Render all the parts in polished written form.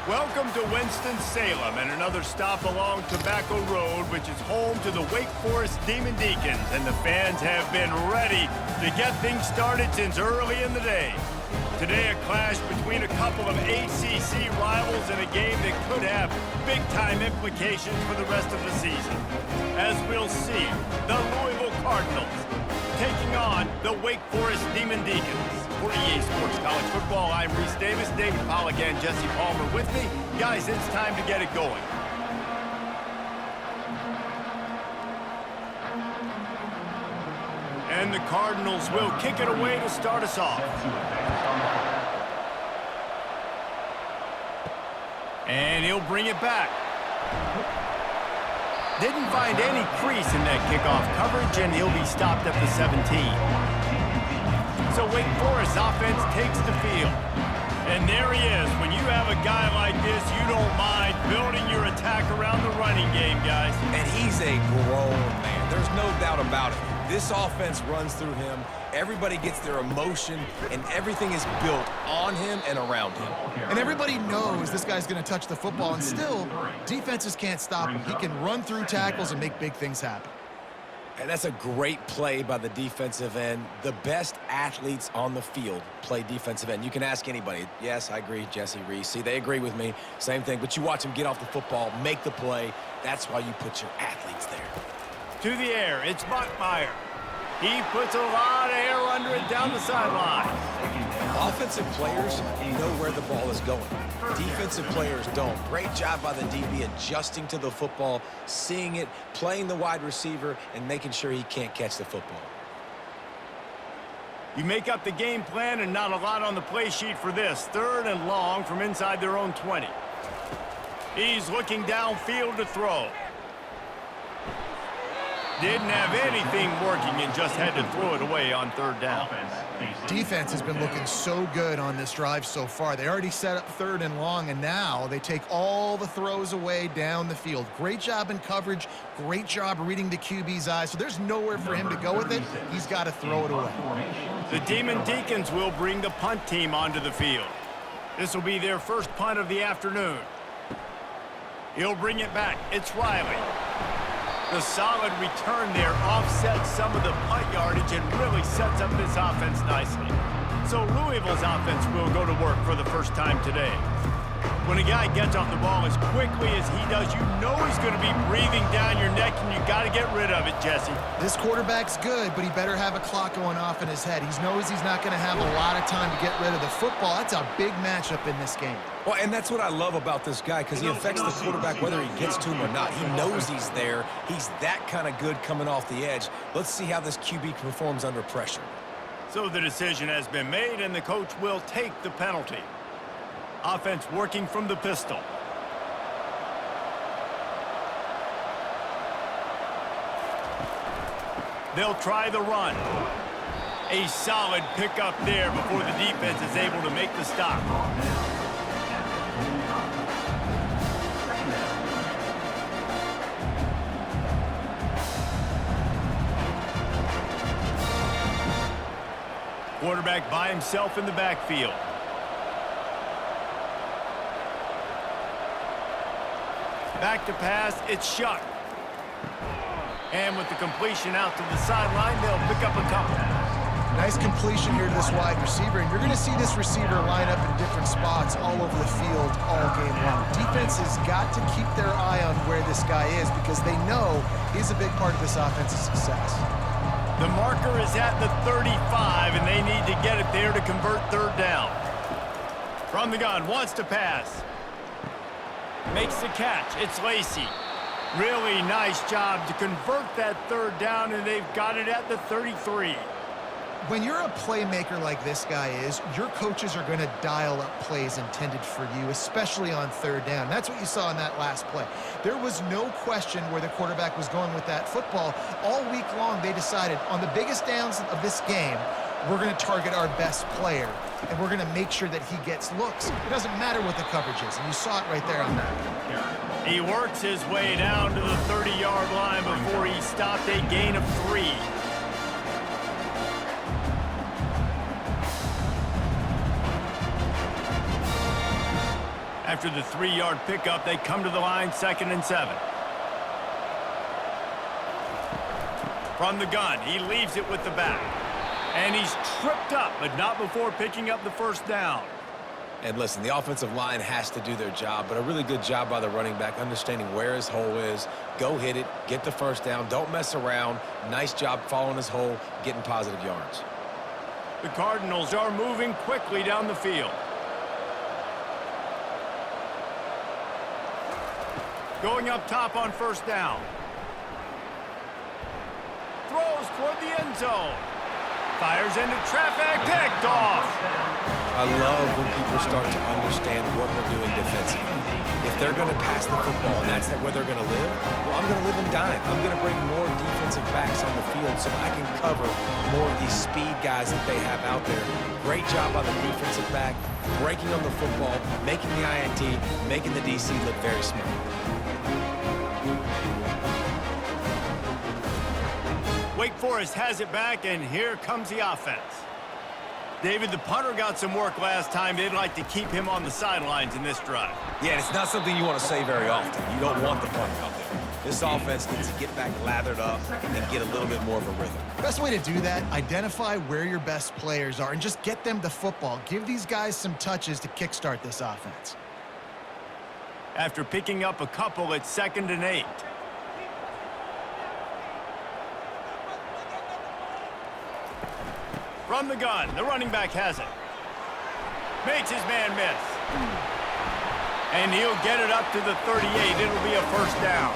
Welcome to Winston-Salem and another stop along Tobacco Road, which is home to the Wake Forest Demon Deacons, and the fans have been ready to get things started since early in the day. Today, a clash between a couple of ACC rivals in a game that could have big-time implications for the rest of the season. As we'll see, the Louisville Cardinals taking on the Wake Forest Demon Deacons. For EA Sports College Football, I'm Reese Davis, David Pollack, and Jesse Palmer with me. Guys, it's time to get it going. And the Cardinals will kick it away to start us off. And he'll bring it back. Didn't find any crease in that kickoff coverage, and he'll be stopped at the 17. So Wake Forest offense takes the field. And there he is. When you have a guy like this, you don't mind building your attack around the running game, guys. And he's a grown man. There's no doubt about it. This offense runs through him. Everybody gets their emotion, and everything is built on him and around him. And everybody knows this guy's going to touch the football, and still, defenses can't stop him. He can run through tackles and make big things happen. And that's a great play by the defensive end. The best athletes on the field play defensive end. You can ask anybody. Yes, I agree, Jesse, Reese. See, they agree with me. Same thing. But you watch them get off the football, make the play. That's why you put your athletes there. To the air, it's Buckmeyer. He puts a lot of air under it down the sideline. Offensive players know where the ball is going. Defensive players don't. Great job by the DB adjusting to the football, seeing it, playing the wide receiver, and making sure he can't catch the football. You make up the game plan, and not a lot on the play sheet for this. 3rd and long from inside their own 20. He's looking downfield to throw. Didn't have anything working and just had to throw it away on 3rd down. Defense has been looking so good on this drive so far. They already set up 3rd and long, and now they take all the throws away down the field. Great job in coverage. Great job reading the QB's eyes. So there's nowhere for him to go with it. He's got to throw it away. The Demon Deacons will bring the punt team onto the field. This will be their first punt of the afternoon. He'll bring it back. It's Riley. The solid return there offsets some of the punt yardage and really sets up this offense nicely. So Louisville's offense will go to work for the first time today. When a guy gets off the ball as quickly as he does, you know he's going to be breathing down your neck, and you got to get rid of it, Jesse. This quarterback's good, but he better have a clock going off in his head. He knows he's not going to have a lot of time to get rid of the football. That's a big matchup in this game. Well, and that's what I love about this guy, because he affects the quarterback whether he gets to him or not. He knows he's there. He's that kind of good coming off the edge. Let's see how this QB performs under pressure. So the decision has been made, and the coach will take the penalty. Offense working from the pistol. They'll try the run. A solid pickup there before the defense is able to make the stop. Quarterback by himself in the backfield. Back to pass, it's Shuck. And with the completion out to the sideline, they'll pick up a couple. Nice completion here to this wide receiver, and you're going to see this receiver line up in different spots all over the field all game long. Defense has got to keep their eye on where this guy is because they know he's a big part of this offense's success. The marker is at the 35, and they need to get it there to convert 3rd down. From the gun, wants to pass. Makes the catch. It's Lacey. Really nice job to convert that 3rd down, and they've got it at the 33. When you're a playmaker like this guy is, your coaches are going to dial up plays intended for you, especially on 3rd down. That's what you saw in that last play. There was no question where the quarterback was going with that football. All week long, they decided on the biggest downs of this game, we're going to target our best player, and we're going to make sure that he gets looks. It doesn't matter what the coverage is, and you saw it right there on that. He works his way down to the 30-yard line before he stopped a gain of 3. After the 3-yard pickup, they come to the line, 2nd and 7. From the gun, he leaves it with the back. And he's tripped up, but not before picking up the first down. And listen, the offensive line has to do their job, but a really good job by the running back understanding where his hole is. Go hit it, get the first down, don't mess around. Nice job following his hole, getting positive yards. The Cardinals are moving quickly down the field. Going up top on first down. Throws toward the end zone. Fires into traffic, picked off. I love when people start to understand what we're doing defensively. If they're going to pass the football and that's where they're going to live, well, I'm going to live and dime. I'm going to bring more defensive backs on the field so I can cover more of these speed guys that they have out there. Great job by the defensive back, breaking on the football, making the INT, making the DC look very smart. Wake Forest has it back, and here comes the offense. David, the punter got some work last time. They'd like to keep him on the sidelines in this drive. Yeah, and it's not something you want to say very often. You don't want the punter out there. This offense needs to get back lathered up and get a little bit more of a rhythm. Best way to do that, identify where your best players are and just get them the football. Give these guys some touches to kickstart this offense. After picking up a couple, it's 2nd and 8. From the gun, the running back has it. Makes his man miss. And he'll get it up to the 38. It'll be a first down.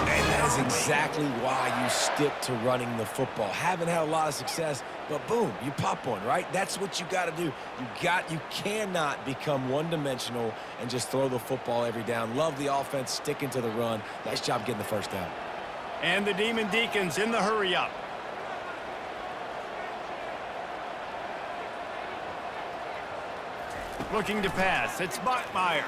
And that is exactly why you stick to running the football. Haven't had a lot of success, but boom, you pop one, right? That's what you got to do. You cannot become one-dimensional and just throw the football every down. Love the offense, sticking to the run. Nice job getting the first down. And the Demon Deacons in the hurry-up. Looking to pass. It's Bachmeier.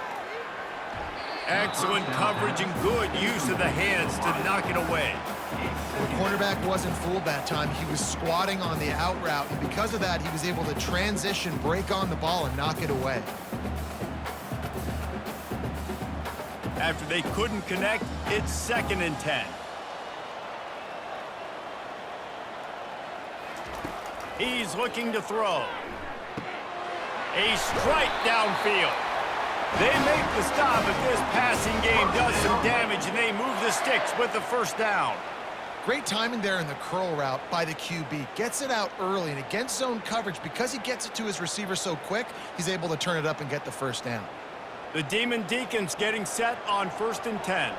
Excellent coverage and good use of the hands to knock it away. The cornerback wasn't fooled that time. He was squatting on the out route, and because of that, he was able to transition, break on the ball, and knock it away. After they couldn't connect, it's 2nd and 10. He's looking to throw. A strike downfield. They make the stop, but this passing game does some damage, and they move the sticks with the first down. Great timing there in the curl route by the QB. Gets it out early, and against zone coverage, because he gets it to his receiver so quick, he's able to turn it up and get the first down. The Demon Deacons getting set on 1st and 10.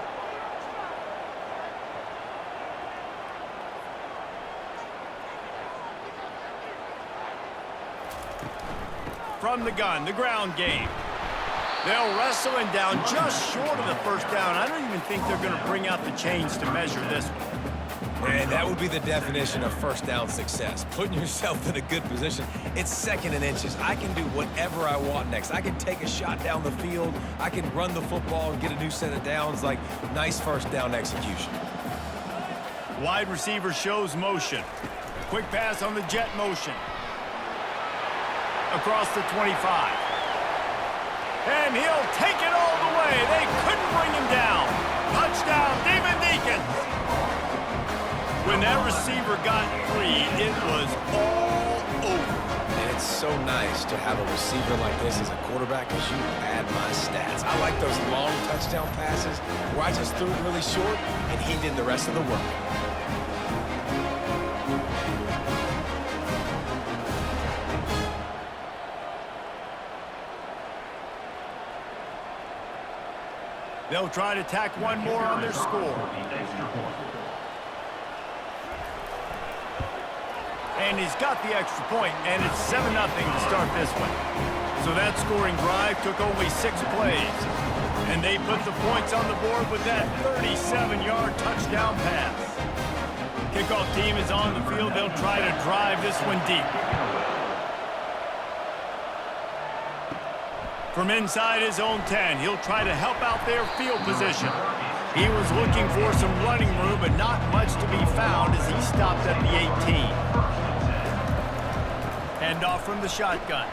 From the gun, the ground game. They'll wrestle him down just short of the first down. I don't even think they're going to bring out the chains to measure this one. And that would be the definition of first down success. Putting yourself in a good position. It's 2nd and inches. I can do whatever I want next. I can take a shot down the field. I can run the football and get a new set of downs. Like, nice first down execution. Wide receiver shows motion. Quick pass on the jet motion. Across the 25. And he'll take it all the way. They couldn't bring him down. Touchdown, Demon Deacons. When that receiver got free, it was all over. And it's so nice to have a receiver like this as a quarterback because you add my stats. I like those long touchdown passes where I just threw it really short and he did the rest of the work. They'll try to tack one more on their score. And he's got the extra point, and it's 7-0 to start this one. So that scoring drive took only 6 plays. And they put the points on the board with that 37-yard touchdown pass. Kickoff team is on the field. They'll try to drive this one deep. From inside his own 10, he'll try to help out their field position. He was looking for some running room, but not much to be found as he stopped at the 18. Handoff from the shotgun.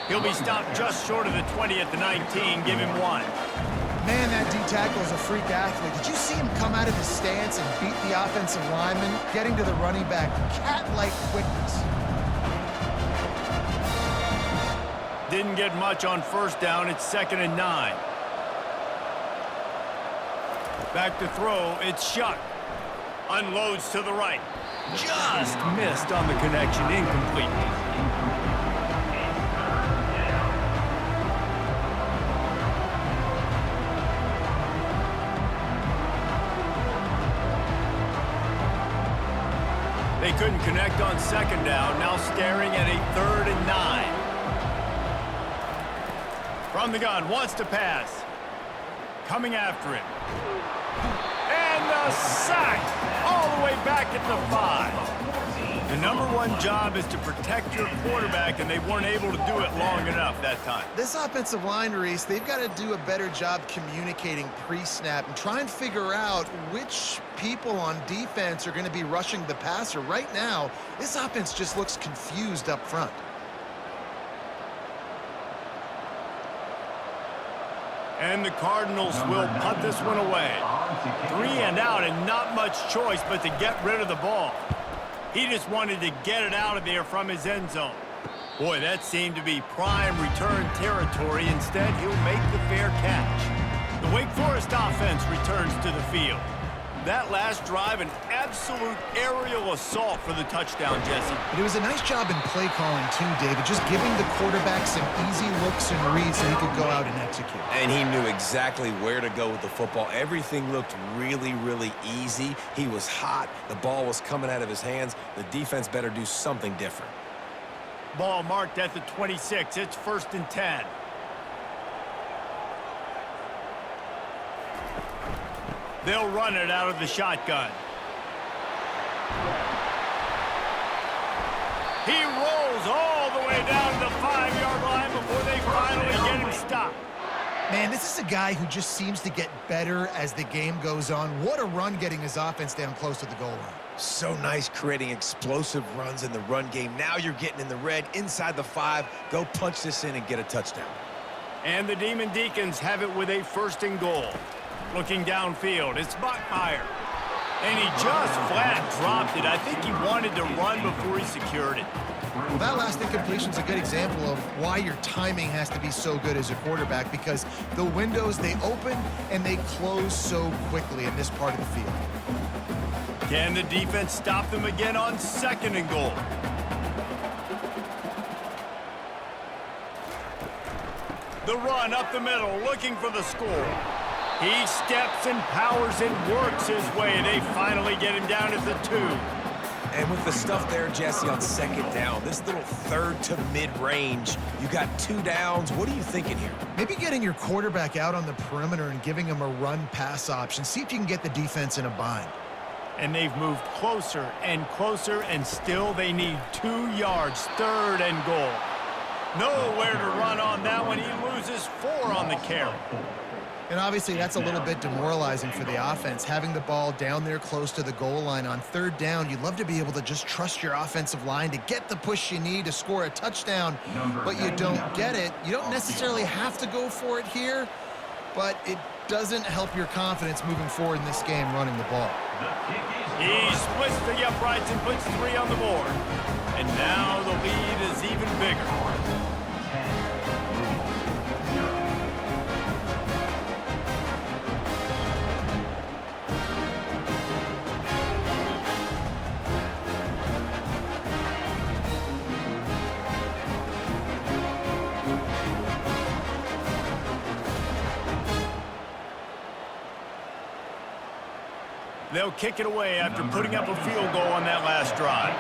He'll be stopped just short of the 20 at the 19. Give him 1. Man, that D-tackle is a freak athlete. Did you see him come out of his stance and beat the offensive lineman, getting to the running back, cat-like quickness? Didn't get much on first down. It's 2nd and 9. Back to throw. It's Shuck. Unloads to the right. Just missed on the connection. Incomplete. They couldn't connect on 2nd down. Now staring at a 3rd and 9. From the gun, wants to pass. Coming after him. And the sack. All the way back at the 5. The #1 job is to protect your quarterback, and they weren't able to do it long enough that time. This offensive line, Reese, they've got to do a better job communicating pre-snap and try and figure out which people on defense are going to be rushing the passer. Right now, this offense just looks confused up front. And the Cardinals will punt this one away. 3 and out, and not much choice but to get rid of the ball. He just wanted to get it out of there from his end zone. Boy, that seemed to be prime return territory. Instead, he'll make the fair catch. The Wake Forest offense returns to the field. That last drive, an absolute aerial assault for the touchdown, Jesse. But it was a nice job in play calling, too, David, just giving the quarterback some easy looks and reads so he could go out and execute. And he knew exactly where to go with the football. Everything looked really, really easy. He was hot. The ball was coming out of his hands. The defense better do something different. Ball marked at the 26. It's 1st and 10. They'll run it out of the shotgun. He rolls all the way down to the 5-yard line before they finally get him stopped. Man, this is a guy who just seems to get better as the game goes on. What a run getting his offense down close to the goal line. So nice creating explosive runs in the run game. Now you're getting in the red, inside the 5. Go punch this in and get a touchdown. And the Demon Deacons have it with a 1st and goal. Looking downfield, it's Bachmeier. And he just flat dropped it. I think he wanted to run before he secured it. Well, that last incompletion is a good example of why your timing has to be so good as a quarterback, because the windows, they open and they close so quickly in this part of the field. Can the defense stop them again on 2nd and goal? The run up the middle, looking for the score. He steps and powers and works his way. They finally get him down at the 2. And with the stuff there, Jesse, on 2nd down, this little 3rd to mid-range, you got 2 downs. What are you thinking here? Maybe getting your quarterback out on the perimeter and giving him a run-pass option. See if you can get the defense in a bind. And they've moved closer, and still they need 2 yards, 3rd and goal. Nowhere to run on that one. He loses 4 on the carry. And obviously that's a little bit demoralizing for the offense. Having the ball down there close to the goal line on 3rd down, you'd love to be able to just trust your offensive line to get the push you need to score a touchdown, but you don't get it. You don't necessarily have to go for it here, but it doesn't help your confidence moving forward in this game running the ball. He splits the uprights and puts 3 on the board. And now the lead is even bigger. They'll kick it away after putting up a field goal on that last drive.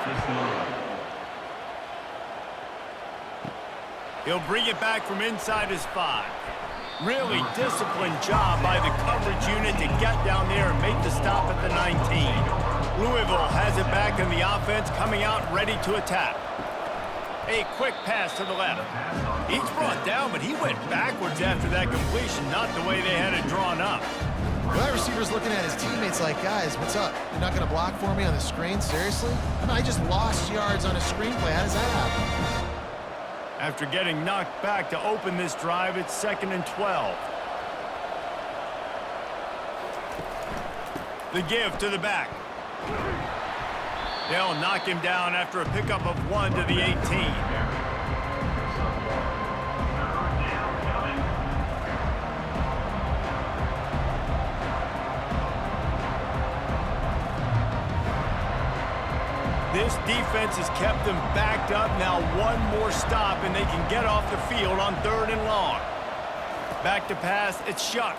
He'll bring it back from inside his 5. Really disciplined job by the coverage unit to get down there and make the stop at the 19. Louisville has it back in the offense, coming out ready to attack. A quick pass to the left. He's brought down, but he went backwards after that completion, not the way they had it drawn up. Well, that receiver's looking at his teammates like, guys, what's up? You're not going to block for me on the screen? Seriously? I just lost yards on a screenplay. How does that happen? After getting knocked back to open this drive, it's 2nd and 12. The give to the back. They'll knock him down after a pickup of 1 to the 18. This defense has kept them backed up. Now one more stop, and they can get off the field on 3rd and long. Back to pass, it's Shuck.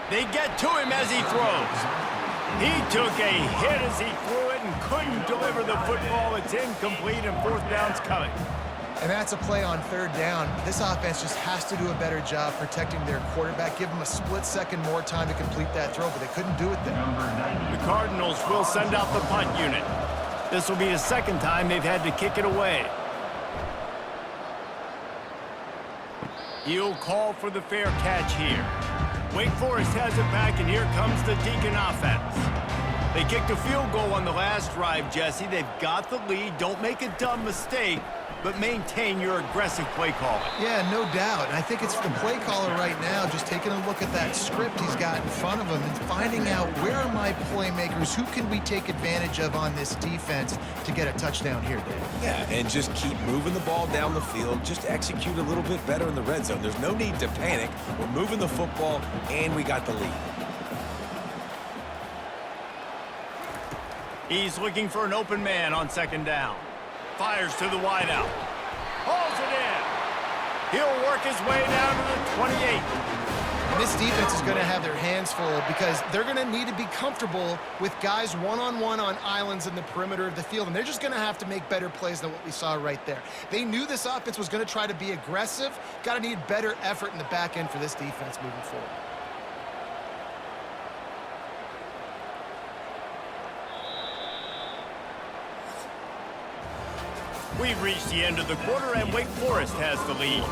They get to him as he throws. He took a hit as he threw it and couldn't deliver the football. It's incomplete, and 4th down's coming. And that's a play on 3rd down. This offense just has to do a better job protecting their quarterback. Give them a split second more time to complete that throw, but they couldn't do it there. The Cardinals will send out the punt unit. This will be the 2nd time they've had to kick it away. He'll call for the fair catch here. Wake Forest has it back, and here comes the Deacon offense. They kicked a field goal on the last drive, Jesse. They've got the lead. Don't make a dumb mistake, but maintain your aggressive play calling. Yeah, no doubt. And I think it's the play caller right now just taking a look at that script he's got in front of him and finding out where are my playmakers, who can we take advantage of on this defense to get a touchdown here, Dave. Yeah, and just keep moving the ball down the field. Just execute a little bit better in the red zone. There's no need to panic. We're moving the football, and we got the lead. He's looking for an open man on 2nd down. Fires to the wideout. Hauls it in. He'll work his way down to the 28. This defense is going to have their hands full because they're going to need to be comfortable with guys one-on-one on islands in the perimeter of the field, and they're just going to have to make better plays than what we saw right there. They knew this offense was going to try to be aggressive. Got to need better effort in the back end for this defense moving forward. We've reached the end of the quarter, and Wake Forest has the lead.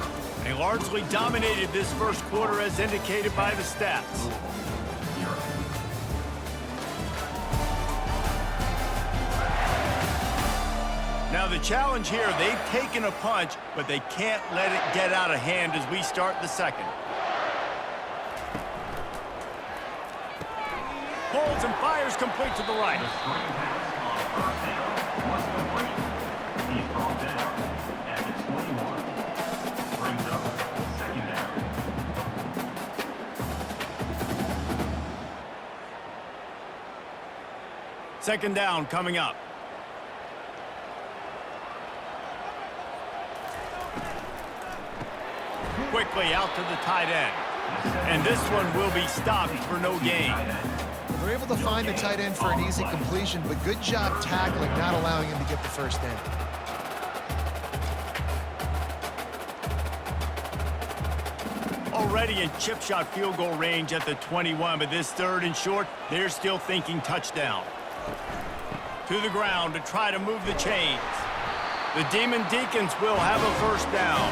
They largely dominated this first quarter as indicated by the stats. Now the challenge here, they've taken a punch, but they can't let it get out of hand as we start the 2nd. Holds and fires complete to the right. Second down coming up. Quickly out to the tight end. And this one will be stopped for no gain. They're able to find the tight end for an easy completion, but good job tackling, not allowing him to get the first down. Already in chip shot field goal range at the 21, but this 3rd and short, they're still thinking touchdown. To the ground to try to move the chains. The Demon Deacons will have a first down.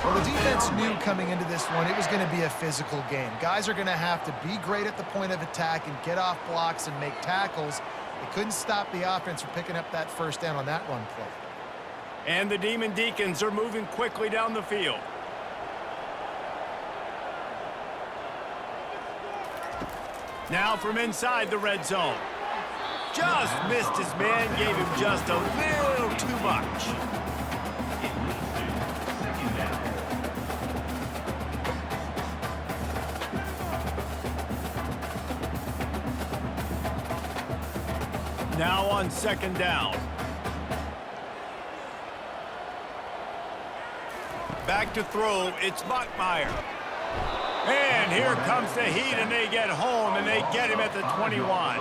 Well, the defense knew coming into this one it was going to be a physical game. Guys are going to have to be great at the point of attack and get off blocks and make tackles. They couldn't stop the offense from picking up that first down on that run play. And the Demon Deacons are moving quickly down the field. Now from inside the red zone. Just missed his man, gave him just a little too much. Now on 2nd down. Back to throw, it's Bachmeier. And here comes the heat, and they get home, and they get him at the 21.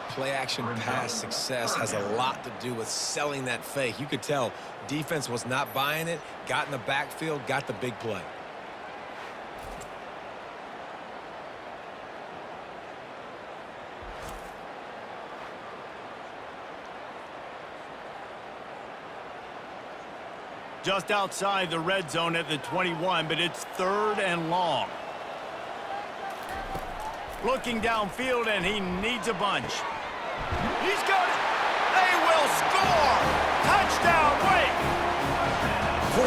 Play-action pass success has a lot to do with selling that fake. You could tell defense was not buying it, got in the backfield, got the big play. Just outside the red zone at the 21, but it's 3rd and long. Looking downfield, and he needs a bunch. He's got it. They will score. Touchdown, Wake.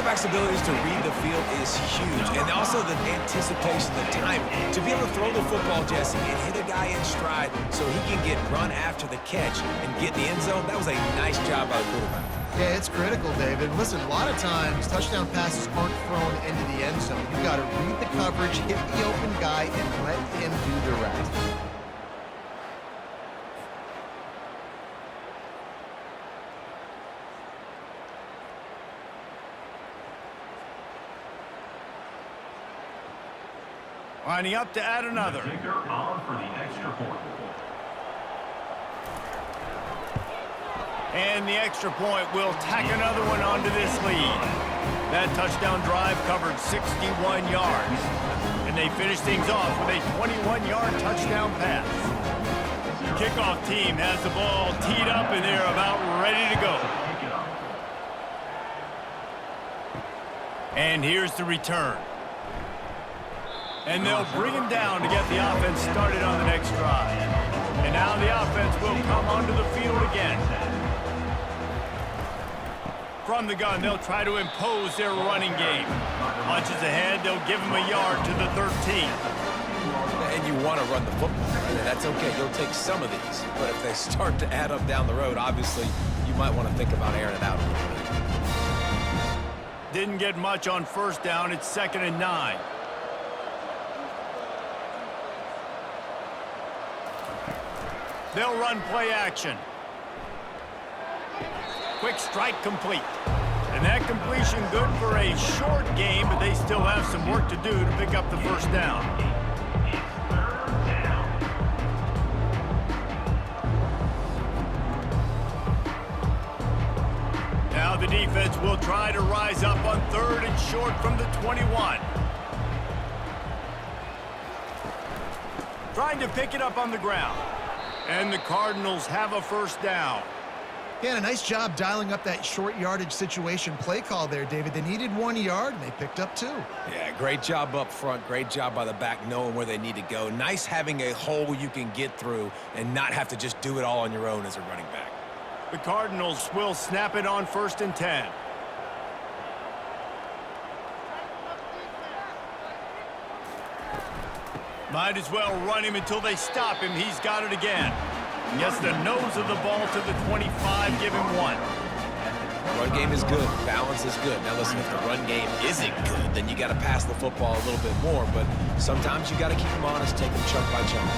quarterback's ability to read the field is huge, and also the anticipation, the time to be able to throw the football, Jesse, and hit a guy in stride so he can get run after the catch and get in the end zone. That was a nice job by the quarterback. Yeah, it's critical, David. Listen, a lot of times touchdown passes aren't thrown into the end zone. You've got to read the coverage, hit the open guy, and let him do the rest. Lining up to add another. On for the extra point. And the extra point will tack another one onto this lead. That touchdown drive covered 61 yards. And they finish things off with a 21-yard touchdown pass. Kickoff team has the ball teed up and they're about ready to go. And here's the return. And they'll bring him down to get the offense started on the next drive. And now the offense will come onto the field again. From the gun, they'll try to impose their running game. Punches ahead, they'll give him a yard to the 13. And you want to run the football. And that's okay. You'll take some of these. But if they start to add up down the road, obviously, you might want to think about airing it out a little bit. Didn't get much on first down. It's 2nd and 9. They'll run play action. Quick strike complete. And that completion good for a short game, but they still have some work to do to pick up the first down. Now the defense will try to rise up on 3rd and short from the 21. Trying to pick it up on the ground. And the Cardinals have a first down. Yeah, and a nice job dialing up that short yardage situation play call there, David. They needed 1 yard, and they picked up 2. Yeah, great job up front. Great job by the back knowing where they need to go. Nice having a hole you can get through and not have to just do it all on your own as a running back. The Cardinals will snap it on 1st and 10. Might as well run him until they stop him. He's got it again. Gets the nose of the ball to the 25, give him 1. Run game is good. Balance is good. Now listen, if the run game isn't good, then you got to pass the football a little bit more. But sometimes you got to keep them honest, take them chunk by chunk.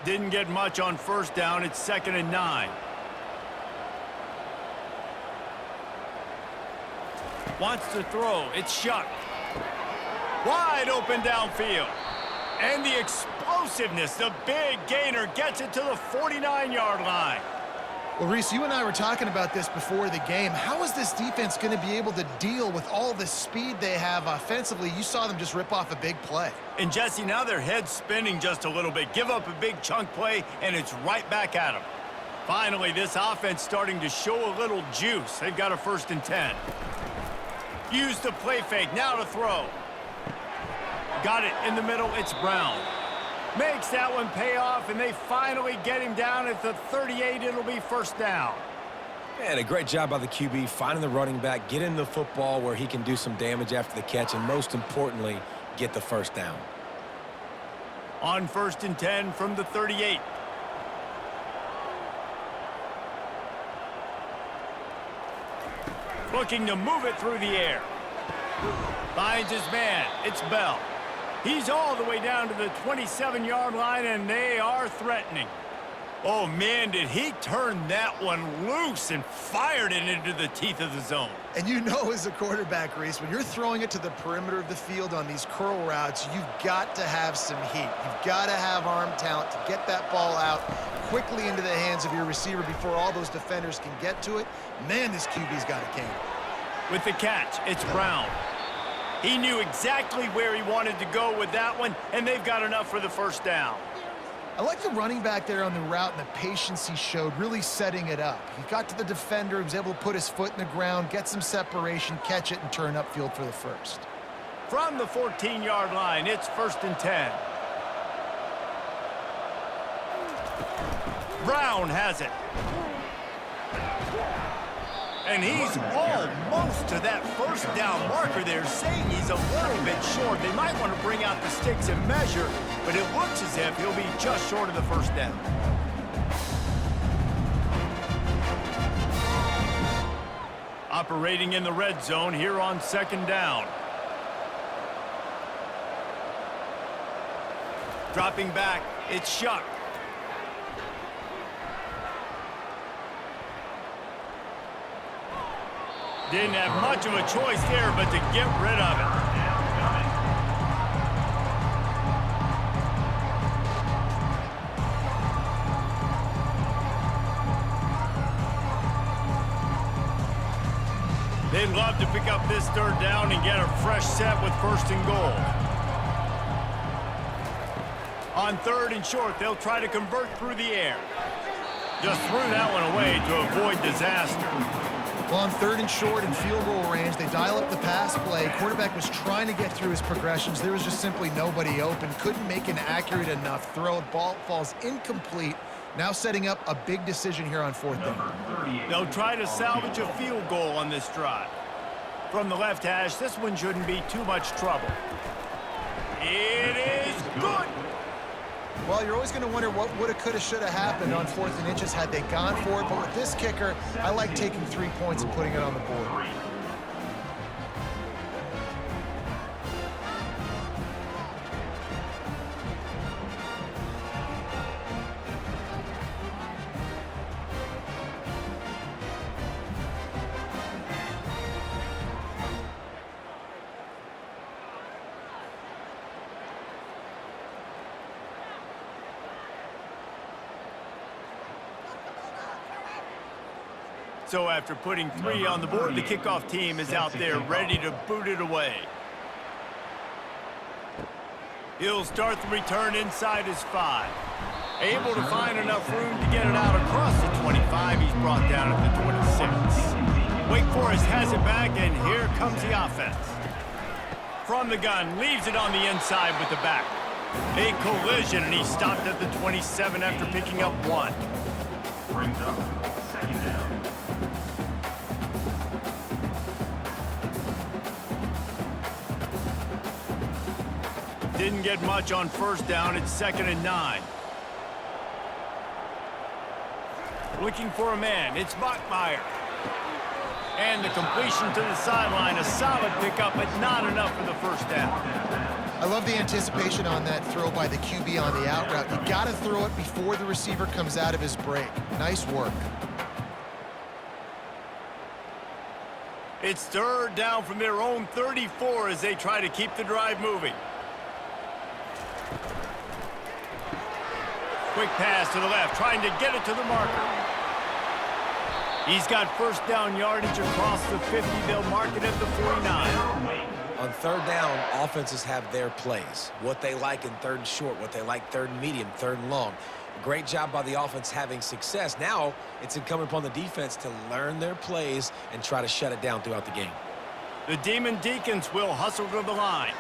Didn't get much on first down. It's 2nd and 9. Wants to throw. It's Shuck. Wide open downfield. And the explosiveness, the big gainer gets it to the 49-yard line. Well, Reese, you and I were talking about this before the game. How is this defense going to be able to deal with all the speed they have offensively? You saw them just rip off a big play. And, Jesse, now their head's spinning just a little bit. Give up a big chunk play, and it's right back at them. Finally, this offense starting to show a little juice. They've got a 1st and 10. Use the play fake. Now to throw. Got it in the middle. It's Brown. Makes that one pay off, and they finally get him down at the 38. It'll be first down. And a great job by the QB, finding the running back, getting the football where he can do some damage after the catch, and most importantly, get the first down. On 1st and 10 from the 38. Looking to move it through the air. Finds his man. It's Bell. He's all the way down to the 27-yard line, and they are threatening. Oh, man, did he turn that one loose and fired it into the teeth of the zone. And you know as a quarterback, Reese, when you're throwing it to the perimeter of the field on these curl routes, you've got to have some heat. You've got to have arm talent to get that ball out quickly into the hands of your receiver before all those defenders can get to it. Man, this QB's got a cane. With the catch, it's Brown. He knew exactly where he wanted to go with that one, and they've got enough for the first down. I like the running back there on the route and the patience he showed, really setting it up. He got to the defender, he was able to put his foot in the ground, get some separation, catch it, and turn upfield for the first. From the 14-yard line, it's 1st and 10. Brown has it. And he's almost to that first down marker there, saying he's a little bit short. They might want to bring out the sticks and measure, but it looks as if he'll be just short of the first down. Operating in the red zone here on second down. Dropping back, it's Shuck. Didn't have much of a choice there, but to get rid of it. They'd love to pick up this third down and get a fresh set with first and goal. On third and short, they'll try to convert through the air. Just threw that one away to avoid disaster. Well, on third and short and field goal range, they dial up the pass play. Quarterback was trying to get through his progressions. There was just simply nobody open. Couldn't make an accurate enough throw. Ball falls incomplete. Now setting up a big decision here on fourth down. They'll try to salvage a field goal on this drive. From the left hash, this one shouldn't be too much trouble. It is good. Well, you're always going to wonder what woulda, coulda, shoulda happened on fourth and inches had they gone for it. But with this kicker, I like taking 3 points and putting it on the board. So after putting 3 on the board, the kickoff team is out there ready to boot it away. He'll start the return inside his 5. Able to find enough room to get it out across the 25. He's brought down at the 26. Wake Forest has it back, and here comes the offense. From the gun, leaves it on the inside with the back. A collision, and he stopped at the 27 after picking up 1. Brings up second down. Didn't get much on first down. It's 2nd and 9. Looking for a man. It's Bachmeyer. And the completion to the sideline. A solid pickup, but not enough for the first down. I love the anticipation on that throw by the QB on the out route. You got to throw it before the receiver comes out of his break. Nice work. It's third down from their own 34 as they try to keep the drive moving. Quick pass to the left, trying to get it to the marker. He's got first down yardage across the 50. They'll mark it at the 49. On third down, offenses have their plays. What they like in third and short, what they like third and medium, third and long. Great job by the offense having success. Now it's incumbent upon the defense to learn their plays and try to shut it down throughout the game. The Demon Deacons will hustle to the line.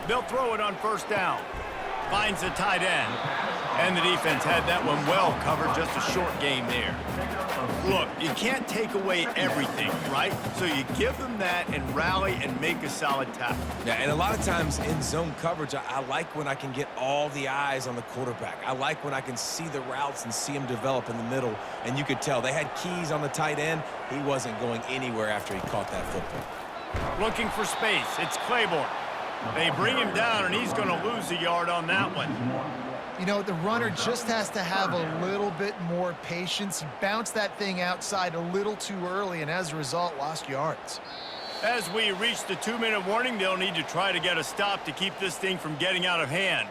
They'll throw it on first down. Finds the tight end. And the defense had that one well covered. Just a short game there. Look, you can't take away everything, right? So you give them that and rally and make a solid tackle. Yeah, and a lot of times in zone coverage, I like when I can get all the eyes on the quarterback. I like when I can see the routes and see them develop in the middle. And you could tell they had keys on the tight end. He wasn't going anywhere after he caught that football. Looking for space. It's Claiborne. They bring him down, and he's going to lose a yard on that one. You know, the runner just has to have a little bit more patience. He bounced that thing outside a little too early, and as a result, lost yards. As we reach the 2-minute warning, they'll need to try to get a stop to keep this thing from getting out of hand.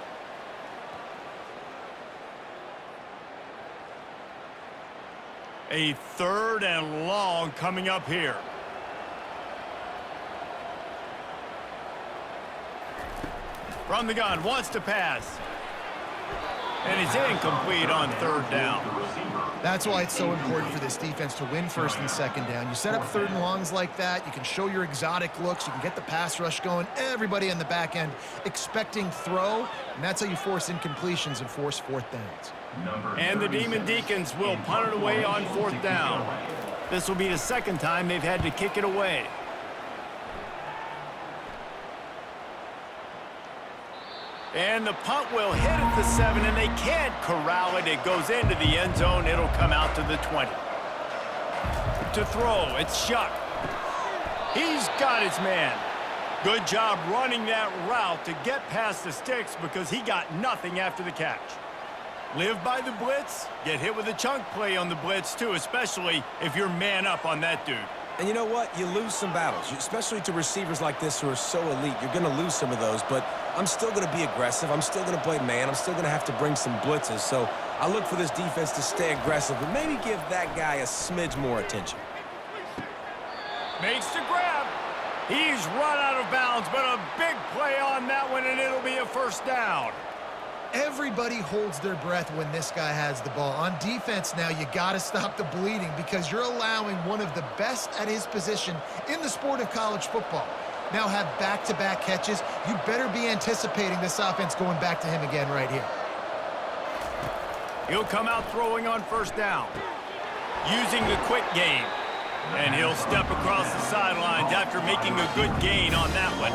A third and long coming up here. From the gun, wants to pass. And it's incomplete on third down. That's why it's so important for this defense to win first and second down. You set up third and longs like that, you can show your exotic looks, you can get the pass rush going, everybody in the back end expecting throw, and that's how you force incompletions and force fourth downs. And the Demon Deacons will punt it away on fourth down. This will be the second time they've had to kick it away. And the punt will hit at the 7, and they can't corral it. It goes into the end zone. It'll come out to the 20. To throw, it's Shuck. He's got his man. Good job running that route to get past the sticks because he got nothing after the catch. Live by the blitz, get hit with a chunk play on the blitz too, especially if you're man up on that dude. And you know what? You lose some battles, especially to receivers like this who are so elite. You're going to lose some of those, but I'm still going to be aggressive. I'm still going to play man. I'm still going to have to bring some blitzes. So I look for this defense to stay aggressive, but maybe give that guy a smidge more attention. Makes the grab. He's run out of bounds, but a big play on that one, and it'll be a first down. Everybody holds their breath when this guy has the ball. On defense now, you got to stop the bleeding because you're allowing one of the best at his position in the sport of college football. Now have back-to-back catches. You better be anticipating this offense going back to him again right here. He'll come out throwing on first down, using the quick game. And he'll step across the sidelines after making a good gain on that one.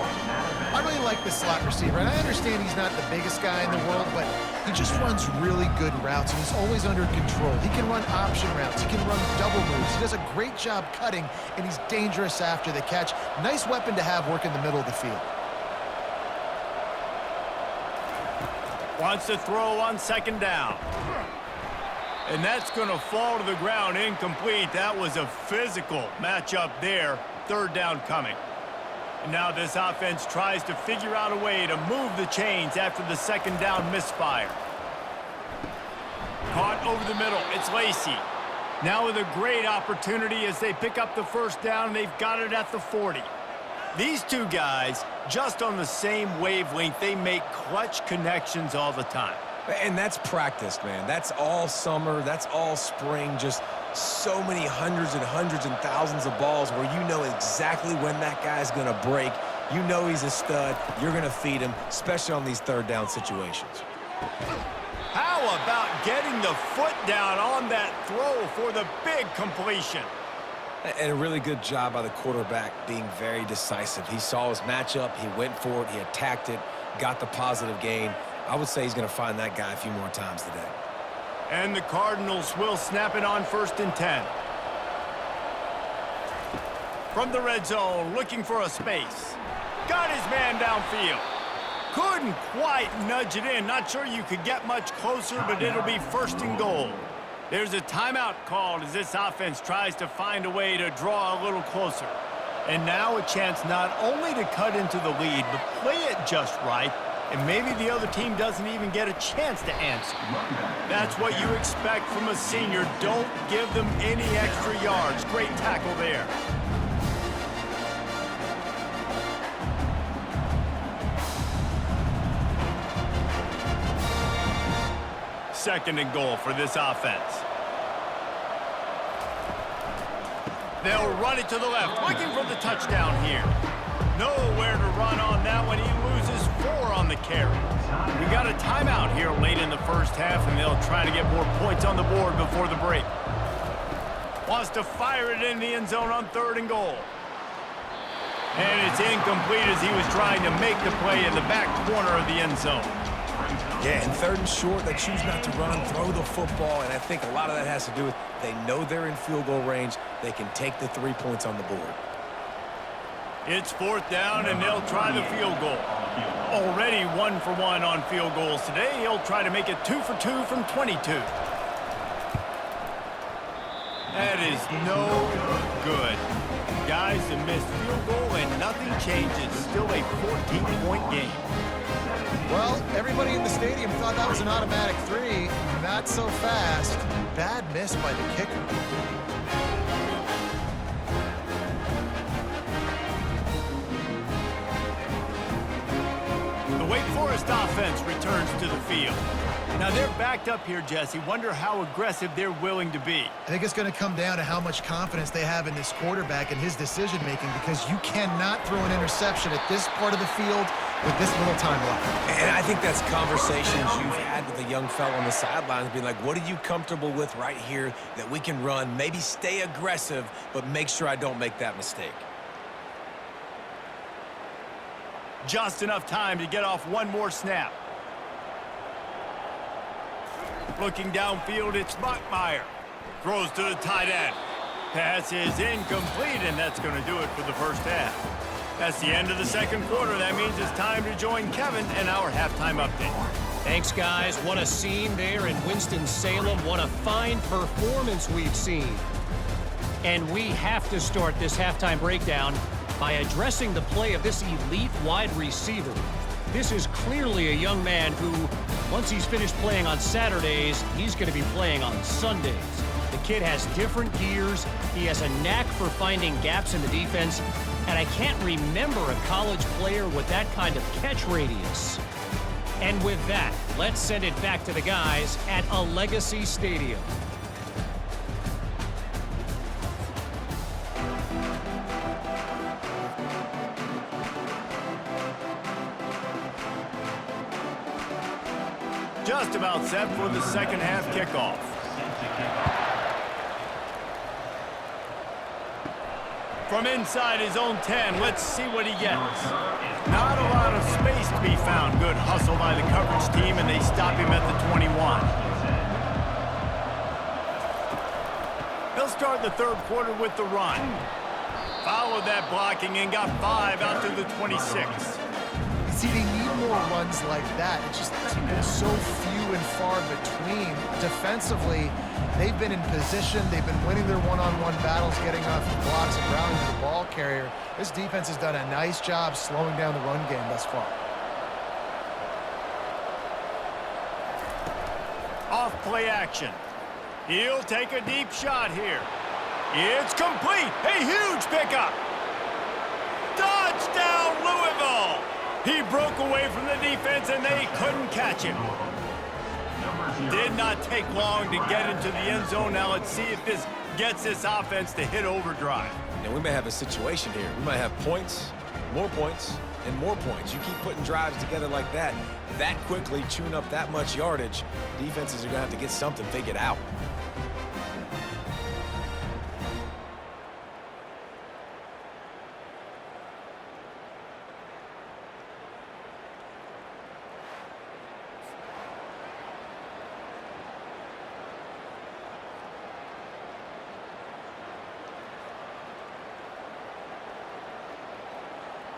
I really like this slot receiver, and I understand he's not the biggest guy in the world, but he just runs really good routes, and he's always under control. He can run option routes. He can run double moves. He does a great job cutting, and he's dangerous after the catch. Nice weapon to have work in the middle of the field. Wants to throw on second down. And that's going to fall to the ground incomplete. That was a physical matchup there. Third down coming. And now this offense tries to figure out a way to move the chains after the second down misfire. Caught over the middle. It's Lacey. Now with a great opportunity as they pick up the first down. They've got it at the 40. These two guys, just on the same wavelength, they make clutch connections all the time. And that's practice, man. That's all summer. That's all spring. Just so many hundreds and thousands of balls where you know exactly when that guy's going to break. You know he's a stud. You're going to feed him, especially on these third down situations. How about getting the foot down on that throw for the big completion? And a really good job by the quarterback being very decisive. He saw his matchup. He went for it. He attacked it, got the positive gain. I would say he's going to find that guy a few more times today. And the Cardinals will snap it on 1st and 10. From the red zone, looking for a space. Got his man downfield. Couldn't quite nudge it in. Not sure you could get much closer, but it'll be 1st and goal. There's a timeout called as this offense tries to find a way to draw a little closer. And now a chance not only to cut into the lead, but play it just right. And maybe the other team doesn't even get a chance to answer. That's what you expect from a senior. Don't give them any extra yards. Great tackle there. Second and goal for this offense. They'll run it to the left, looking for the touchdown here. Nowhere to run on that one. He loses 4 on the carry. We got a timeout here late in the first half, and they'll try to get more points on the board before the break. Wants to fire it in the end zone on 3rd and goal. And it's incomplete as he was trying to make the play in the back corner of the end zone. Yeah, and 3rd and short, they choose not to run, throw the football, and I think a lot of that has to do with they know they're in field goal range. They can take the 3 points on the board. It's 4th down, and they'll try the field goal. Already 1 for 1 on field goals today. He'll try to make it 2 for 2 from 22. That is no good. Guys, a missed field goal, and nothing changes. Still a 14-point game. Well, everybody in the stadium thought that was an automatic 3. Not so fast. Bad miss by the kicker. The Wake Forest offense returns to the field. Now they're backed up here, Jesse. Wonder how aggressive they're willing to be. I think it's going to come down to how much confidence they have in this quarterback and his decision-making, because you cannot throw an interception at this part of the field with this little time left. And I think that's conversations you've had with a young fellow on the sidelines, being like, what are you comfortable with right here that we can run? Maybe stay aggressive, but make sure I don't make that mistake. Just enough time to get off one more snap. Looking downfield, it's Bachmeier. Throws to the tight end. Pass is incomplete, and that's going to do it for the first half. That's the end of the second quarter. That means it's time to join Kevin in our halftime update. Thanks, guys. What a scene there in Winston-Salem. What a fine performance we've seen. And we have to start this halftime breakdown by addressing the play of this elite wide receiver. This is clearly a young man who, once he's finished playing on Saturdays, he's going to be playing on Sundays. The kid has different gears. He has a knack for finding gaps in the defense. And I can't remember a college player with that kind of catch radius. And with that, let's send it back to the guys at a Legacy Stadium. Just about set for the second half kickoff. From inside his own 10, let's see what he gets. Not a lot of space to be found. Good hustle by the coverage team, and they stop him at the 21. They'll start the third quarter with the run. Followed that blocking and got 5 out to the 26. See, they need more runs like that. It's just so few and far between. Defensively, they've been in position. They've been winning their one-on-one battles, getting off the blocks and rallying the ball carrier. This defense has done a nice job slowing down the run game thus far. Off play action. He'll take a deep shot here. It's complete. A huge pickup. Touchdown, Louisville. He broke away from the defense, and they couldn't catch him. Did not take long to get into the end zone. Now let's see if this gets this offense to hit overdrive. And we may have a situation here. We might have points, and more points. You keep putting drives together like that quickly, chewing up that much yardage, defenses are going to have to get something figured out.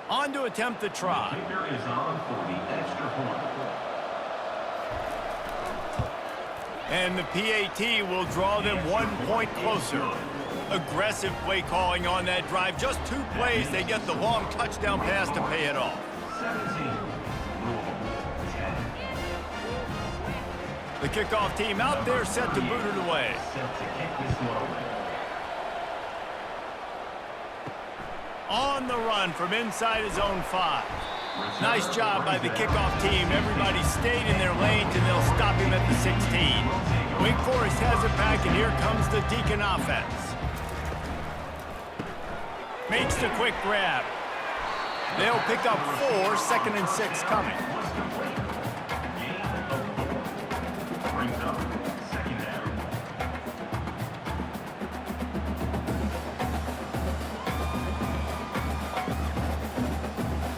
On to attempt the try. Kicker is on for the extra point. And the PAT will draw them 1 point closer. Aggressive play calling on that drive. Just 2 plays, they get the long touchdown pass to pay it off. 17. Louisville, 10. The kickoff team out there set to boot it away. Set to kick this one away. On the run from inside his own 5. Nice job by the kickoff team. Everybody stayed in their lanes, and they'll stop him at the 16. Wake Forest has it back, and here comes the Deacon offense. Makes the quick grab. They'll pick up 4, 2nd and 6 coming. Brings up second down.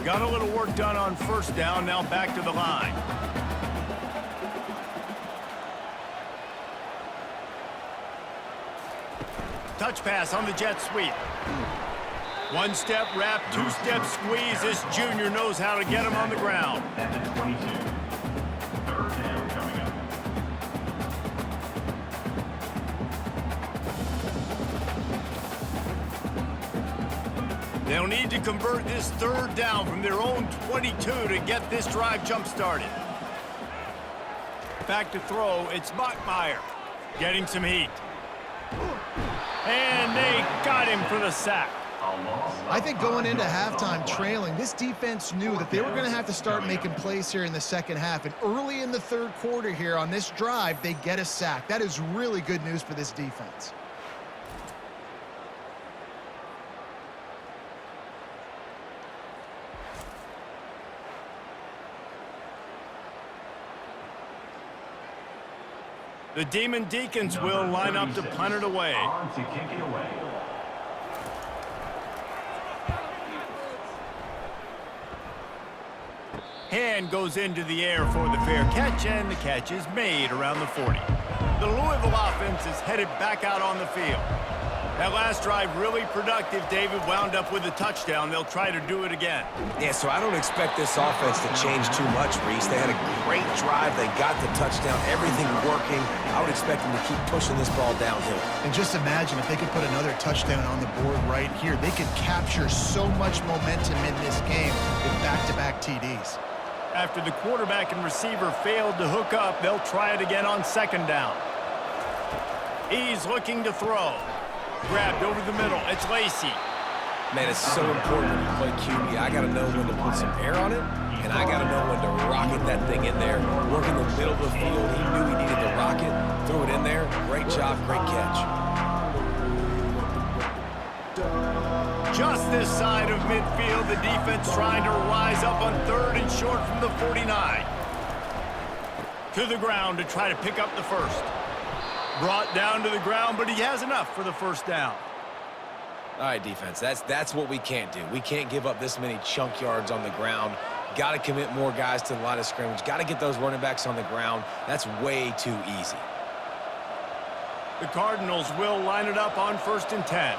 Got a little work done on first down, now back to the line. Touch pass on the jet sweep. 1 step wrap, 2 step squeeze. This junior knows how to get him on the ground. At the 22. Third down coming up. They'll need to convert this 3rd down from their own 22 to get this drive jump-started. Back to throw, it's Bachmeier getting some heat. And they got him for the sack. I think going into halftime trailing, this defense knew that they were going to have to start making plays here in the second half. And early in the third quarter here on this drive, they get a sack. That is really good news for this defense. The Demon Deacons will line up to punt it away. On to kick it away. Hand goes into the air for the fair catch, and the catch is made around the 40. The Louisville offense is headed back out on the field. That last drive really productive. David wound up with a touchdown. They'll try to do it again. Yeah, so I don't expect this offense to change too much, Reese. They had a great drive. They got the touchdown. Everything working. I would expect them to keep pushing this ball downhill. And just imagine if they could put another touchdown on the board right here. They could capture so much momentum in this game with back-to-back TDs. After the quarterback and receiver failed to hook up, they'll try it again on second down. He's looking to throw. Grabbed over the middle. It's Lacey. Man, it's so important when you play QB. I got to know when to put some air on it, and I got to know when to rocket that thing in there. Work in the middle of the field. He knew he needed to rocket. Threw it in there. Great job. Great catch. Just this side of midfield, the defense trying to rise up on third and short from the 49. To the ground to try to pick up the first. Brought down to the ground, but he has enough for the first down. All right, defense, that's what we can't do. We can't give up this many chunk yards on the ground. Got to commit more guys to the line of scrimmage. Got to get those running backs on the ground. That's way too easy. The Cardinals will line it up on 1st and 10.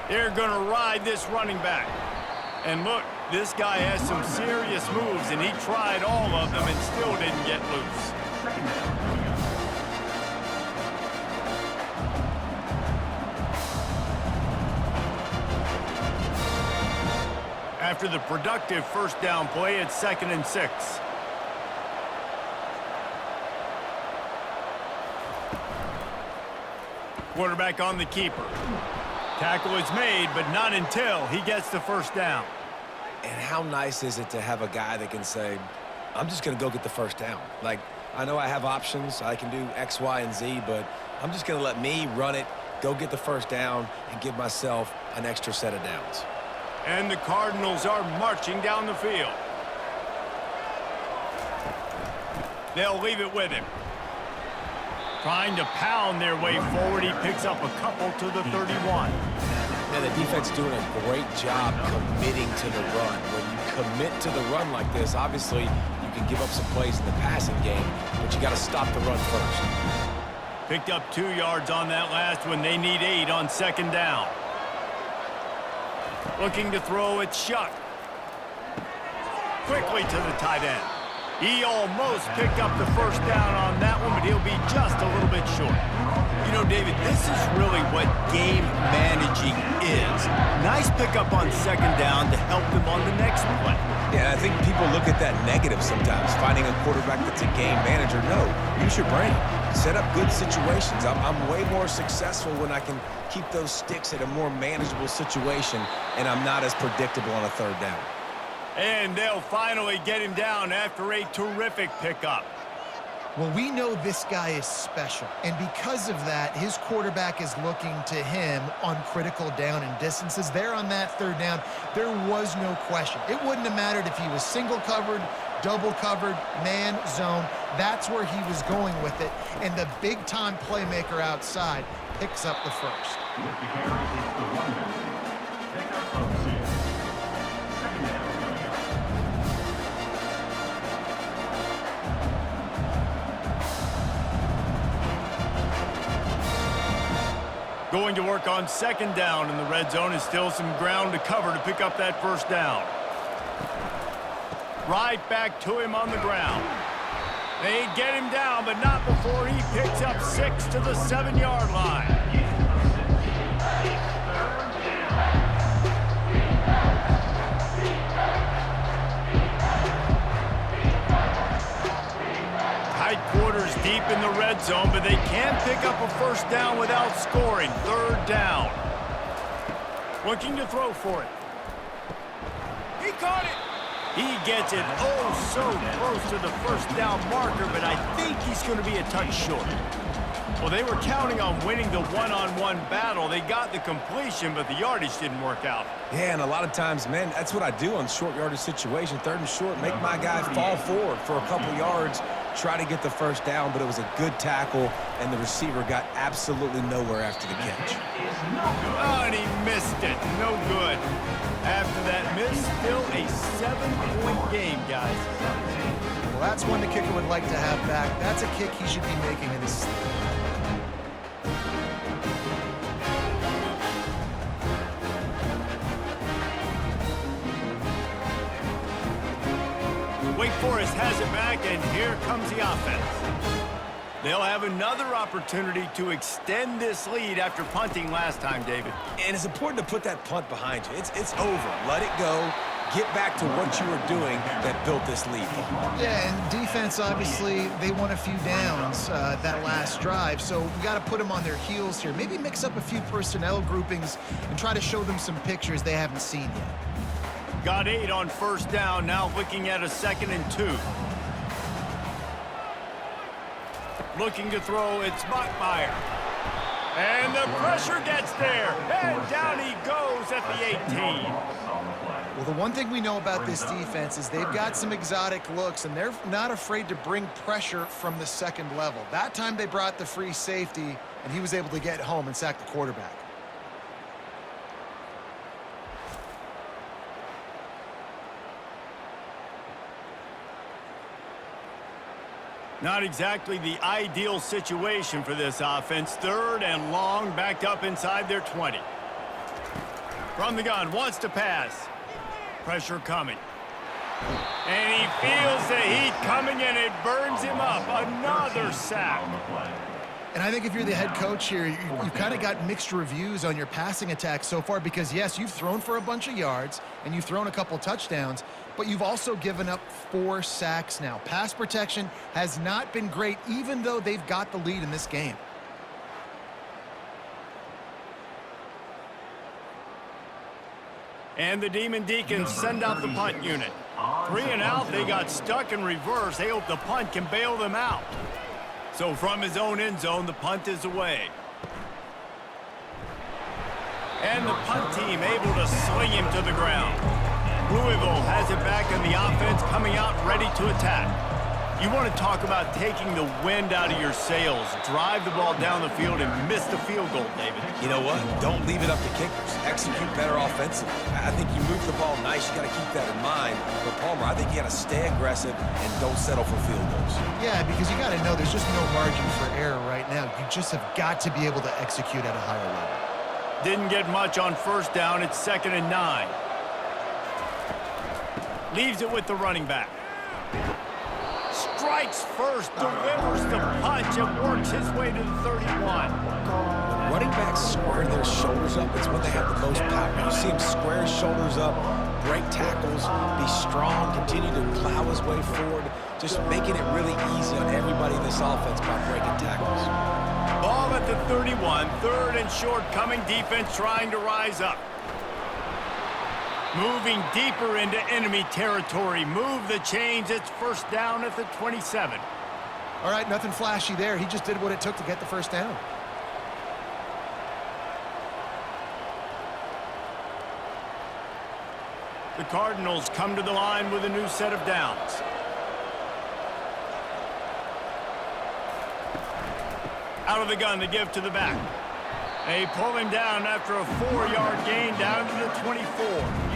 They're going to ride this running back. And look, this guy has some serious moves, and he tried all of them and still didn't get loose. After the productive first down play, it's 2nd and 6. Quarterback on the keeper. Tackle is made, but not until he gets the first down. And how nice is it to have a guy that can say, I'm just going to go get the first down. Like, I know I have options. I can do X, Y, and Z, but I'm just going to let me run it, go get the first down, and give myself an extra set of downs. And the Cardinals are marching down the field. They'll leave it with him. Trying to pound their way forward. He picks up a couple to the 31. Man, the defense doing a great job committing to the run. When you commit to the run like this, obviously you can give up some plays in the passing game, but you got to stop the run first. Picked up 2 yards on that last one. They need 8 on 2nd down. Looking to throw, it's Shuck. Quickly to the tight end. He almost picked up the first down on that one, but he'll be just a little bit short. You know, David, this is really what game managing is. Nice pickup on 2nd down to help them on the next play. Yeah, I think people look at that negative sometimes, finding a quarterback that's a game manager. No, use your brain. Set up good situations. I'm way more successful when I can keep those sticks at a more manageable situation, and I'm not as predictable on a 3rd down. And they'll finally get him down after a terrific pickup. Well, we know this guy is special, and because of that, his quarterback is looking to him on critical down and distances. There on that 3rd down, there was no question. It wouldn't have mattered if he was single covered, double covered, man, zone. That's where he was going with it, and the big-time playmaker outside picks up the first. With the carry, it's the running back. Pick up of 6. 2nd down coming up. Going to work on 2nd down, and the red zone is still some ground to cover to pick up that first down. Right back to him on the ground. They get him down, but not before he picks up 6 to the 7-yard line. Tight quarters deep in the red zone, but they can pick up a first down without scoring. Third down. Looking to throw for it. He caught it. He gets it so close to the first down marker, but I think he's going to be a touch short. Well, they were counting on winning the one-on-one battle. They got the completion, but the yardage didn't work out. Yeah, and a lot of times, man, that's what I do on short yardage situation. Third and short, make my guy fall forward for a couple yards, try to get the first down, but it was a good tackle, and the receiver got absolutely nowhere after the catch. Oh, and he missed it. No good. After that miss, still a 7-point game, guys. Well, that's one the kicker would like to have back. That's a kick he should be making in his sleep. Wake Forest has it back, and here comes the offense. They'll have another opportunity to extend this lead after punting last time, David. And it's important to put that punt behind you. It's over. Let it go. Get back to what you were doing that built this lead. Yeah, and defense, obviously, they won a few downs that last drive, so we got to put them on their heels here. Maybe mix up a few personnel groupings and try to show them some pictures they haven't seen yet. Got 8 on first down, now looking at a 2nd and 2. Looking to throw, it's Bachmeier. And the pressure gets there, and down he goes at the 18. Well, the one thing we know about this defense is they've got some exotic looks, and they're not afraid to bring pressure from the second level. That time they brought the free safety, and he was able to get home and sack the quarterback. Not exactly the ideal situation for this offense. 3rd and long, backed up inside their 20. From the gun, wants to pass. Pressure coming. And he feels the heat coming, and it burns him up. Another sack. And I think if you're the head coach here, you've kind of got mixed reviews on your passing attack so far because, yes, you've thrown for a bunch of yards and you've thrown a couple touchdowns, but you've also given up 4 sacks now. Pass protection has not been great, even though they've got the lead in this game. And the Demon Deacons send out the punt unit. 3 and out, they got stuck in reverse. They hope the punt can bail them out. So from his own end zone, the punt is away. And the punt team able to sling him to the ground. Louisville has it back, and the offense coming out ready to attack. You want to talk about taking the wind out of your sails. Drive the ball down the field and miss the field goal, David. You know what? Don't leave it up to kickers. Execute better offensively. I think you move the ball nice. You got to keep that in mind. But Palmer, I think you got to stay aggressive and don't settle for field goals. Yeah, because you got to know there's just no margin for error right now. You just have got to be able to execute at a higher level. Didn't get much on first down. It's 2nd and 9. Leaves it with the running back. Strikes first, delivers the punch, and works his way to the 31. Running backs square their shoulders up. It's when they have the most power. You see him square his shoulders up, break tackles, be strong, continue to plow his way forward, just making it really easy on everybody in this offense by breaking tackles. Ball at the 31, 3rd and short, coming defense trying to rise up. Moving deeper into enemy territory. Move the chains. It's first down at the 27. All right, nothing flashy there. He just did what it took to get the first down. The Cardinals come to the line with a new set of downs. Out of the gun to give to the back. They pull him down after a 4-yard gain down to the 24.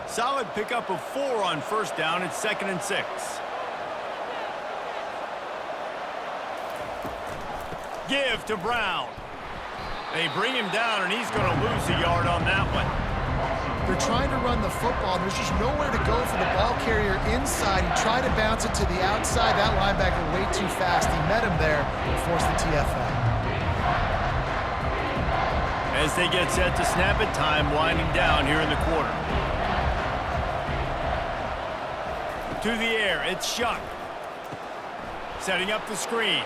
Solid pickup of 4 on first down. It's 2nd and 6. Give to Brown. They bring him down, and he's going to lose a yard on that one. They're trying to run the football. There's just nowhere to go for the ball carrier inside. He tried to bounce it to the outside. That linebacker way too fast. He met him there and forced the TFL. As they get set to snap it, time winding down here in the quarter. To the air, it's Shuck. Setting up the screen.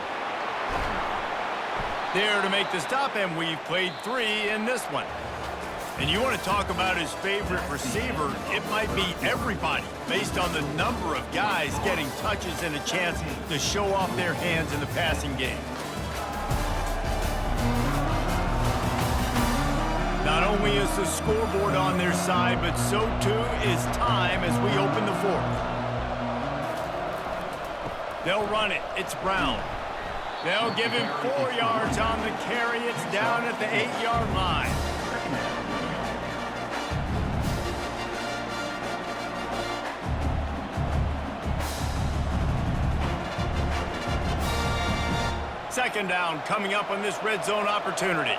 There to make the stop, and we've played 3 in this one. And you want to talk about his favorite receiver, it might be everybody, based on the number of guys getting touches and a chance to show off their hands in the passing game. Not only is the scoreboard on their side, but so too is time as we open the 4th. They'll run it. It's Brown. They'll give him 4 yards on the carry. It's down at the 8-yard line. Second down coming up on this red zone opportunity.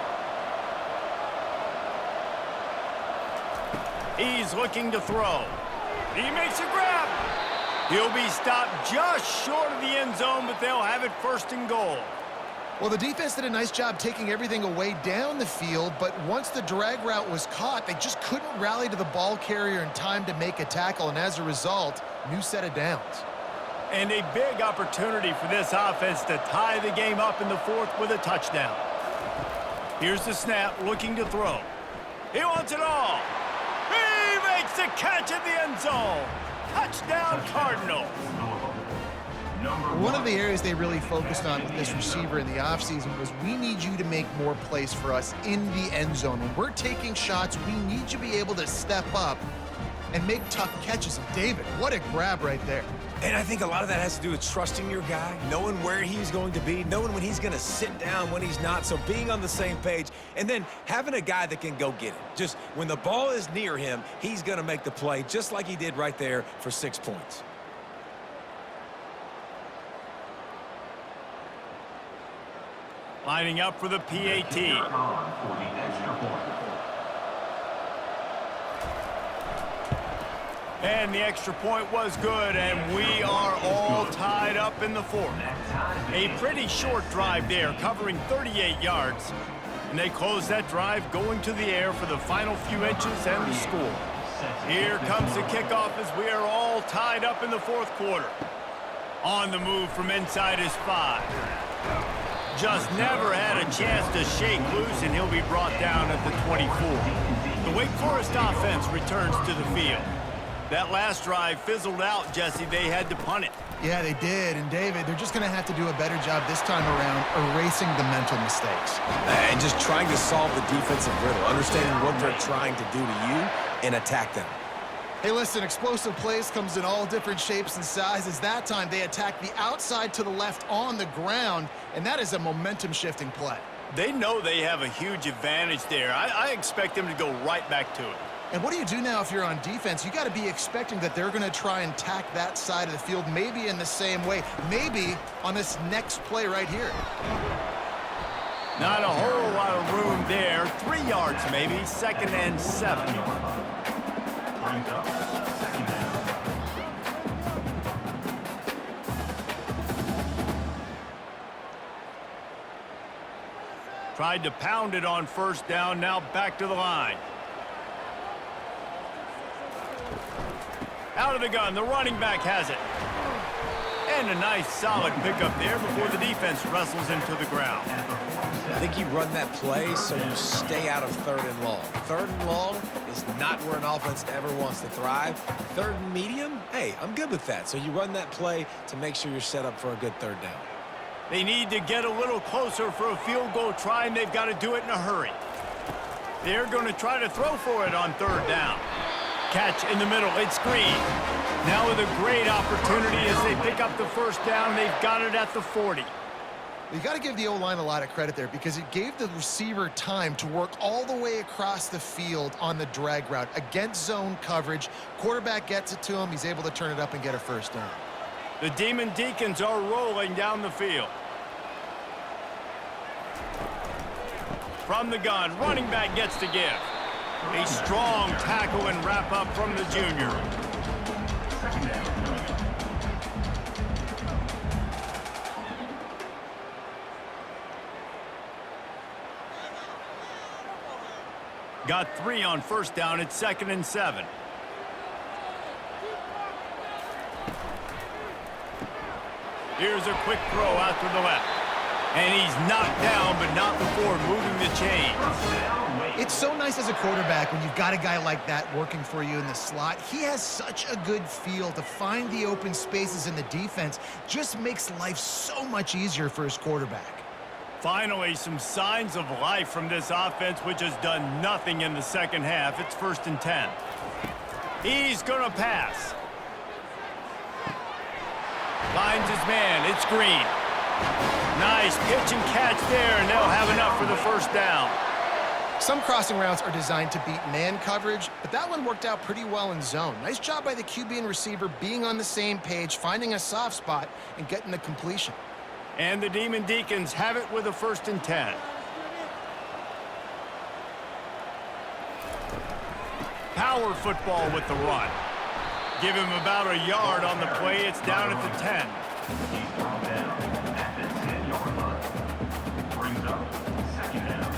He's looking to throw. He makes a grab. He'll be stopped just short of the end zone, but they'll have it 1st and goal. Well, the defense did a nice job taking everything away down the field, but once the drag route was caught, they just couldn't rally to the ball carrier in time to make a tackle, and as a result, new set of downs. And a big opportunity for this offense to tie the game up in the 4th with a touchdown. Here's the snap, looking to throw. He wants it all. He makes the catch in the end zone. Touchdown, Cardinals. One of the areas they really focused on with this receiver in the offseason was we need you to make more plays for us in the end zone. When we're taking shots, we need you to be able to step up and make tough catches. And David, what a grab right there. And I think a lot of that has to do with trusting your guy, knowing where he's going to be, knowing when he's going to sit down, when he's not, so being on the same page, and then having a guy that can go get it. Just when the ball is near him, he's going to make the play, just like he did right there for 6 points. Lining up for the PAT. And the extra point was good, and we are all tied up in the 4th. A pretty short drive there, covering 38 yards. And they close that drive going to the air for the final few inches and the score. Here comes the kickoff as we are all tied up in the 4th quarter. On the move from inside his 5. Just never had a chance to shake loose, and he'll be brought down at the 24. The Wake Forest offense returns to the field. That last drive fizzled out, Jesse. They had to punt it. Yeah, they did. And, David, they're just going to have to do a better job this time around erasing the mental mistakes. And just trying to solve the defensive riddle, understanding what they're trying to do to you and attack them. Hey, listen, explosive plays comes in all different shapes and sizes. That time, they attack the outside to the left on the ground, and that is a momentum-shifting play. They know they have a huge advantage there. I expect them to go right back to it. And what do you do now if you're on defense? You got to be expecting that they're going to try and tack that side of the field, maybe in the same way, maybe on this next play right here. Not a whole lot of room there. 3 yards maybe, 2nd and 7. Brings up 2nd down. Tried to pound it on 1st down, now back to the line. Out of the gun, the running back has it. And a nice solid pickup there before the defense wrestles him to the ground. I think you run that play so you stay out of 3rd and long. 3rd and long is not where an offense ever wants to thrive. 3rd and medium, hey, I'm good with that. So you run that play to make sure you're set up for a good 3rd down. They need to get a little closer for a field goal try, and they've got to do it in a hurry. They're going to try to throw for it on 3rd down. Catch in the middle, it's Green. Now with a great opportunity as they pick up the 1st down, they've got it at the 40. You got to give the O-line a lot of credit there because it gave the receiver time to work all the way across the field on the drag route against zone coverage. Quarterback gets it to him. He's able to turn it up and get a 1st down. The Demon Deacons are rolling down the field. From the gun, running back gets to give. A strong tackle and wrap up from the junior. 2nd down. Got 3 on first down. It's 2nd and 7. Here's a quick throw out to the left. And he's knocked down, but not before moving the chain. It's so nice as a quarterback when you've got a guy like that working for you in the slot. He has such a good feel to find the open spaces in the defense. Just makes life so much easier for his quarterback. Finally, some signs of life from this offense, which has done nothing in the second half. It's 1st and 10. He's going to pass. Finds his man. It's Green. Nice pitch and catch there, and they'll have enough for the first down. Some crossing routes are designed to beat man coverage, but that one worked out pretty well in zone. Nice job by the QB and receiver being on the same page, finding a soft spot, and getting the completion. And the Demon Deacons have it with a 1st and 10. Power football with the run. Give him about a yard on the play. It's down at the 10. He's brought down at the 10-yard line. Brings up 2nd down.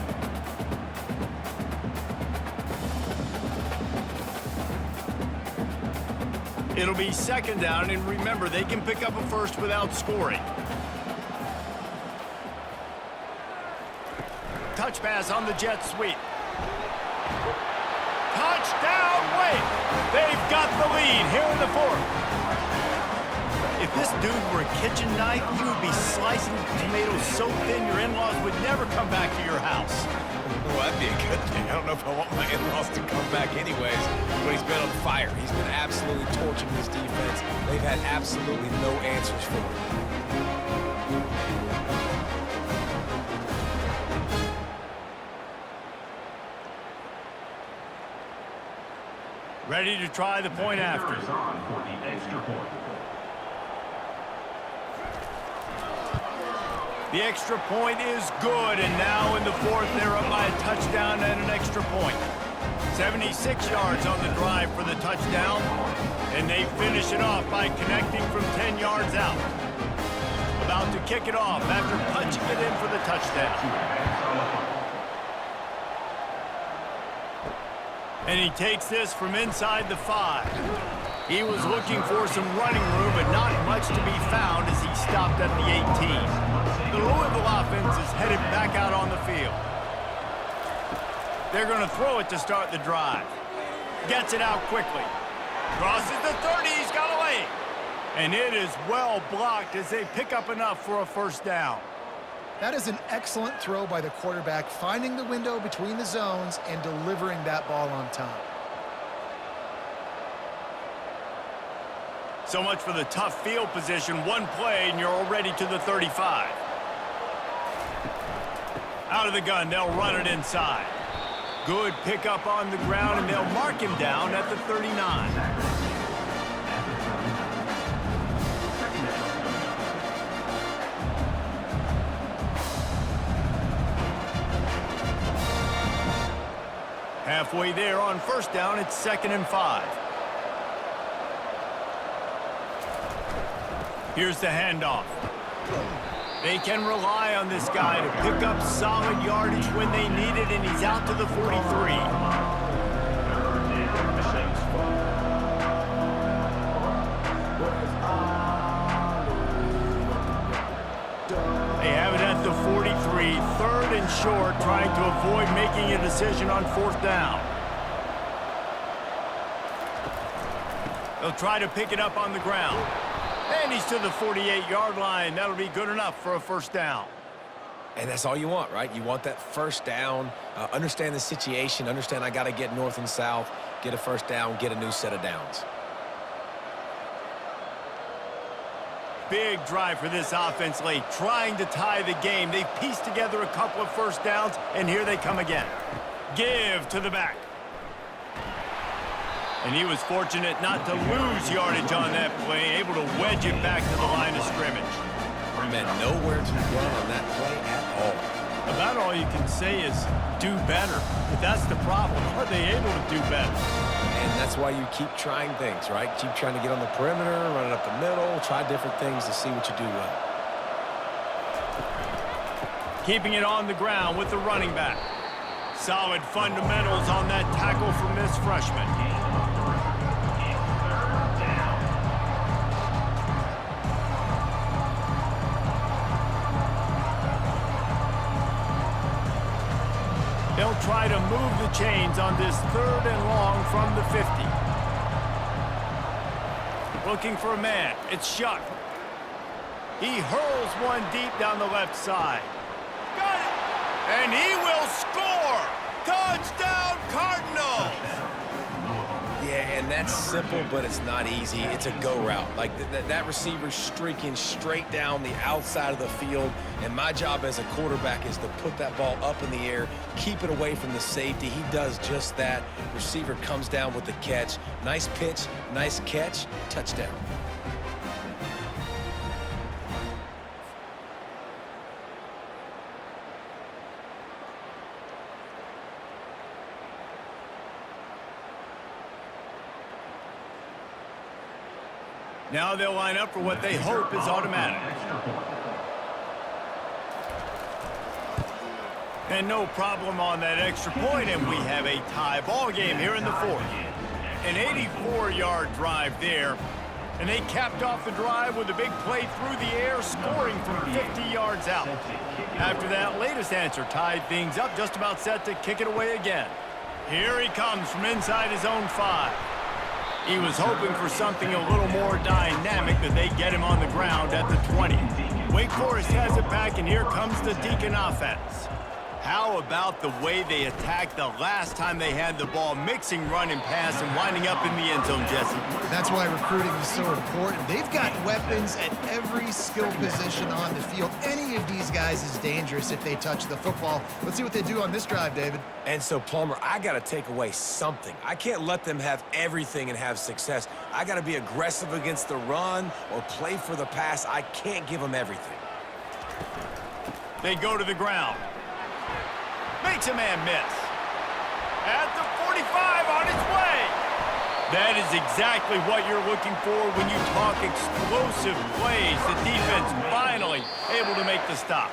It'll be 2nd down, and remember, they can pick up a first without scoring. Touch pass on the jet sweep. Touchdown, wait! They've got the lead here in the 4th. If this dude were a kitchen knife, he would be slicing tomatoes so thin your in-laws would never come back to your house. Well, that'd be a good thing. I don't know if I want my in-laws to come back anyways, but he's been on fire. He's been absolutely torching this defense. They've had absolutely no answers for him. Ready to try the point after. Is on for the extra point. The extra point is good, and now in the 4th, they're up by a touchdown and an extra point. 76 yards on the drive for the touchdown, and they finish it off by connecting from 10 yards out. About to kick it off after punching it in for the touchdown. And he takes this from inside the 5. He was looking for some running room, but not much to be found as he stopped at the 18. The Louisville offense is headed back out on the field. They're going to throw it to start the drive. Gets it out quickly. Crosses the 30. He's got away. And it is well blocked as they pick up enough for a first down. That is an excellent throw by the quarterback, finding the window between the zones and delivering that ball on time. So much for the tough field position. One play, and you're already to the 35. Out of the gun, they'll run it inside. Good pickup on the ground, and they'll mark him down at the 39. Halfway there on first down, it's 2nd and 5. Here's the handoff. They can rely on this guy to pick up solid yardage when they need it, and he's out to the 43. They have it at the 43, 3rd and short, trying to avoid making a decision on 4th down. They'll try to pick it up on the ground. And he's to the 48-yard line. That'll be good enough for a first down. And that's all you want, right? You want that first down, understand the situation, understand I got to get north and south, get a first down, get a new set of downs. Big drive for this offense late, trying to tie the game. They've pieced together a couple of first downs, and here they come again. Give to the back. And he was fortunate not to lose yardage on that play, able to wedge it back to the line of scrimmage. Man, nowhere to run on that play at all. About all you can say is do better. But that's the problem. Are they able to do better? And that's why you keep trying things, right? Keep trying to get on the perimeter, run it up the middle, try different things to see what you do well. Keeping it on the ground with the running back. Solid fundamentals on that tackle from this freshman. They'll try to move the chains on this 3rd and long from the 50. Looking for a man. It's Shuck. He hurls one deep down the left side. Got it! And he will score! Touchdown, Cardinals! Yeah, and that's simple, but it's not easy. It's a go route. Like, that receiver's streaking straight down the outside of the field, and my job as a quarterback is to put that ball up in the air, keep it away from the safety. He does just that. Receiver comes down with the catch. Nice pitch, nice catch, touchdown. Now they'll line up for what they hope is automatic. And no problem on that extra point, and we have a tie ball game here in the 4th. An 84-yard drive there, and they capped off the drive with a big play through the air, scoring from 50 yards out. After that latest answer tied things up, just about set to kick it away again. Here he comes from inside his own 5. He was hoping for something a little more dynamic, but they get him on the ground at the 20. Wake Forest has it back, and here comes the Deacon offense. How about the way they attacked the last time they had the ball, mixing run and pass and winding up in the end zone, Jesse? That's why recruiting is so important. They've got weapons at every skill position on the field. Any of these guys is dangerous if they touch the football. Let's see what they do on this drive, David. And so, Palmer, I got to take away something. I can't let them have everything and have success. I got to be aggressive against the run or play for the pass. I can't give them everything. They go to the ground. Makes a man miss. At the 45, on its way. That is exactly what you're looking for when you talk explosive plays. The defense finally able to make the stop.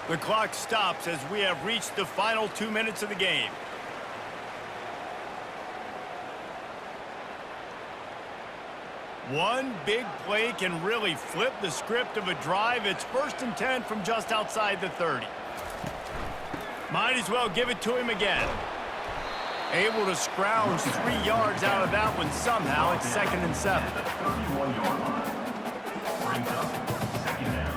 The clock stops as we have reached the final 2 minutes of the game. One big play can really flip the script of a drive. It's 1st and 10 from just outside the 30. Might as well give it to him again. Able to scrounge 3 yards out of that one somehow. It's 2nd and 7. At the 31-yard line. Brings up 2nd down.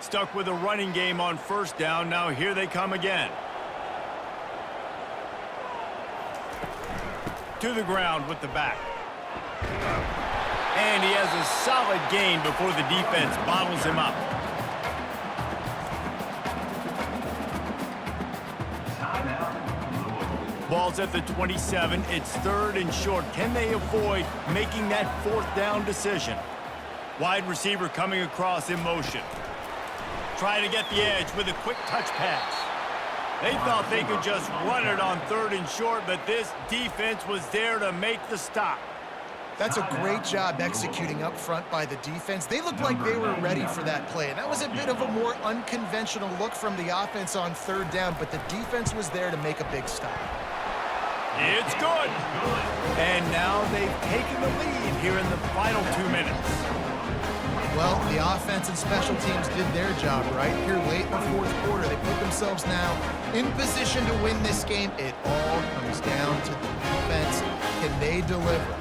Stuck with a running game on 1st down. Now here they come again. To the ground with the back. And he has a solid gain before the defense bottles him up. Ball's at the 27. It's 3rd and short. Can they avoid making that 4th down decision? Wide receiver coming across in motion. Try to get the edge with a quick touch pass. They thought they could just run it on 3rd and short, but this defense was there to make the stop. That's a great job executing up front by the defense. They looked like they were ready for that play. And that was a bit of a more unconventional look from the offense on 3rd down, but the defense was there to make a big stop. It's good. And now they've taken the lead here in the final 2 minutes. Well, the offense and special teams did their job right here late in the 4th quarter. They put themselves now in position to win this game. It all comes down to the defense. Can they deliver?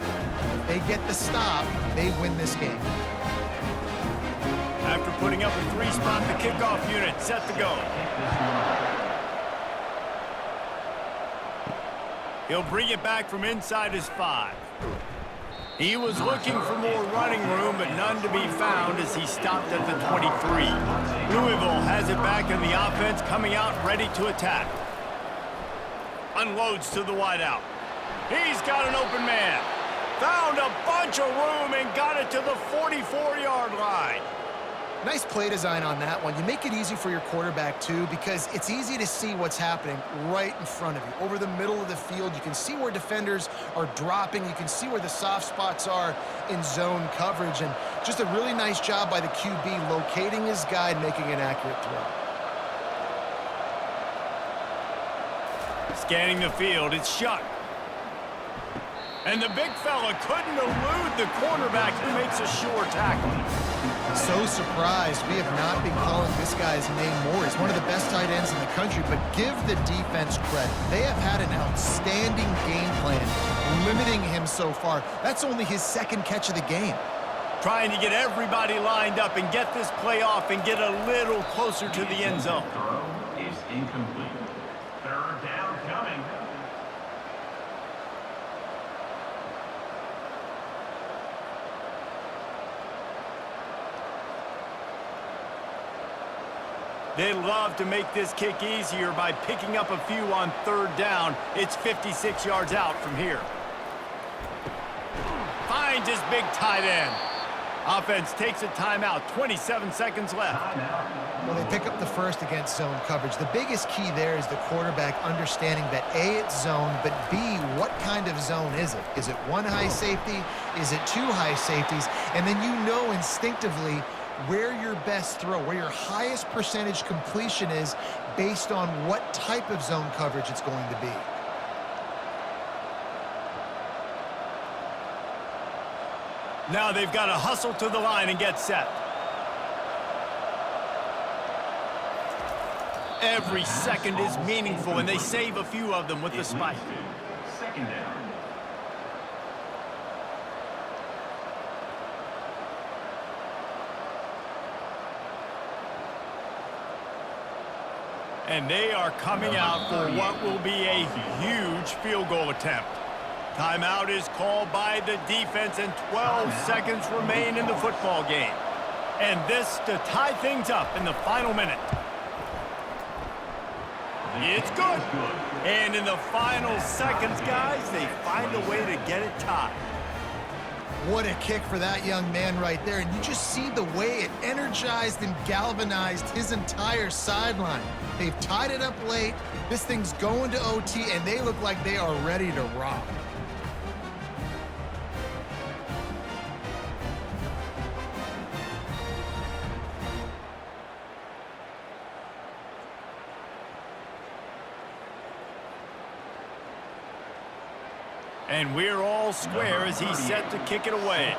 If they get the stop, they win this game. After putting up a 3-spot, the kickoff unit set to go. He'll bring it back from inside his 5. He was looking for more running room, but none to be found as he stopped at the 23. Louisville has it back in the offense, coming out ready to attack. Unloads to the wideout. He's got an open man. Found a bunch of room and got it to the 44-yard line. Nice play design on that one. You make it easy for your quarterback, too, because it's easy to see what's happening right in front of you. Over the middle of the field, you can see where defenders are dropping. You can see where the soft spots are in zone coverage. And just a really nice job by the QB locating his guy and making an accurate throw. Scanning the field, it's Shuck. And the big fella couldn't elude the cornerback who makes a sure tackle. So surprised we have not been calling this guy's name more. He's one of the best tight ends in the country, but give the defense credit. They have had an outstanding game plan, limiting him so far. That's only his second catch of the game. Trying to get everybody lined up and get this play off and get a little closer to the end zone. Throw is incomplete. Third down coming. They love to make this kick easier by picking up a few on third down. It's 56 yards out from here. Finds his big tight end. Offense takes a timeout. 27 seconds left. Well, they pick up the first against zone coverage. The biggest key there is the quarterback understanding that A, it's zone, but B, what kind of zone is it? Is it one high safety? Is it two high safeties? And then you know instinctively where your best throw, where your highest percentage completion is based on what type of zone coverage it's going to be. Now they've got to hustle to the line and get set. Every second is meaningful, and they save a few of them with the spike. Second down. And they are coming out for what will be a huge field goal attempt. Timeout is called by the defense, and 12 seconds remain in the football game. And this to tie things up in the final minute. It's good. And in the final seconds, guys, they find a way to get it tied. What a kick for that young man right there. And you just see the way it energized and galvanized his entire sideline. They've tied it up late. This thing's going to OT, and they look like they are ready to rock. And we're all square as he's set to kick it away.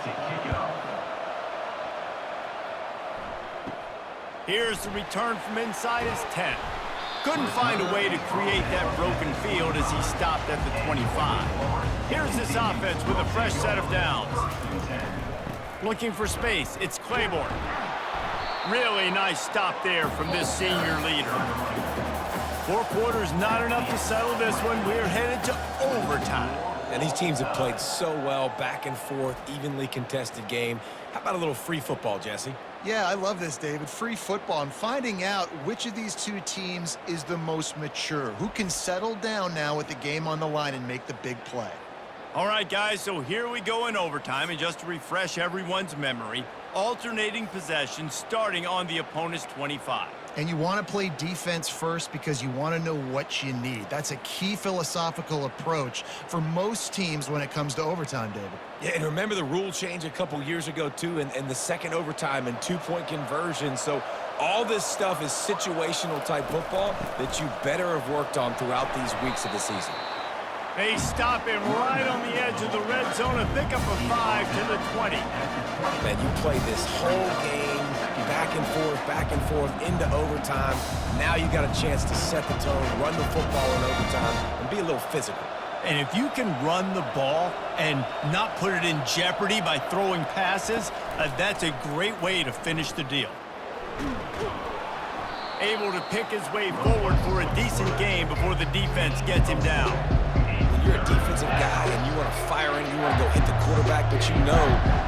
Here's the return from inside his 10. Couldn't find a way to create that broken field as he stopped at the 25. Here's this offense with a fresh set of downs. Looking for space, it's Claiborne. Really nice stop there from this senior leader. 4 quarters not enough to settle this one. We're headed to overtime. And these teams have played so well, back and forth, evenly contested game. How about a little free football, Jesse? Yeah, I love this, David. Free football. I'm finding out which of these two teams is the most mature, who can settle down now with the game on the line and make the big play. All right, guys, so here we go in overtime, and just to refresh everyone's memory, alternating possession starting on the opponent's 25. And you want to play defense first because you want to know what you need. That's a key philosophical approach for most teams when it comes to overtime, David. Yeah, and remember the rule change a couple years ago, too, and the second overtime and 2-point conversion. So all this stuff is situational type football that you better have worked on throughout these weeks of the season. They stop him right on the edge of the red zone and pick up a 5 to the 20. Man, you play this whole game back and forth into overtime. Now you got a chance to set the tone, run the football in overtime, and be a little physical. And if you can run the ball and not put it in jeopardy by throwing passes, that's a great way to finish the deal. Able to pick his way forward for a decent game before the defense gets him down. When you're a defensive guy and you want to fire in, you want to go hit the quarterback, but you know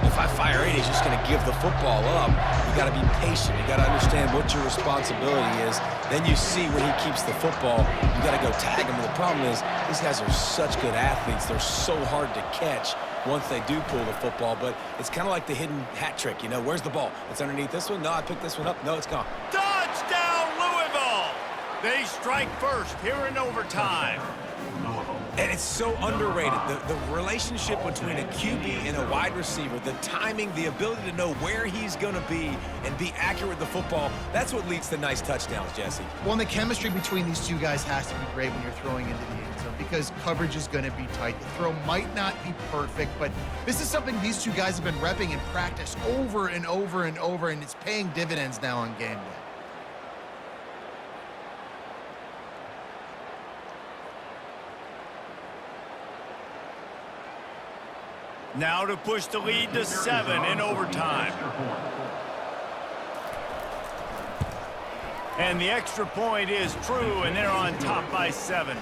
if I fire in, he's just going to give the football up. You got to be patient. You got to understand what your responsibility is. Then you see when he keeps the football, you got to go tag him. And the problem is these guys are such good athletes. They're so hard to catch once they do pull the football, but it's kind of like the hidden hat trick. You know, where's the ball? It's underneath this one. No, I picked this one up. No, it's gone. Touchdown, Louisville! They strike first here in overtime. And it's so underrated. The relationship between a QB and a wide receiver, the timing, the ability to know where he's going to be and be accurate with the football, that's what leads to nice touchdowns, Jesse. Well, and the chemistry between these two guys has to be great when you're throwing into the end zone because coverage is going to be tight. The throw might not be perfect, but this is something these two guys have been repping in practice over and over and over, and it's paying dividends now on game day. Now to push the lead to 7 in overtime. And the extra point is true, and they're on top by 7.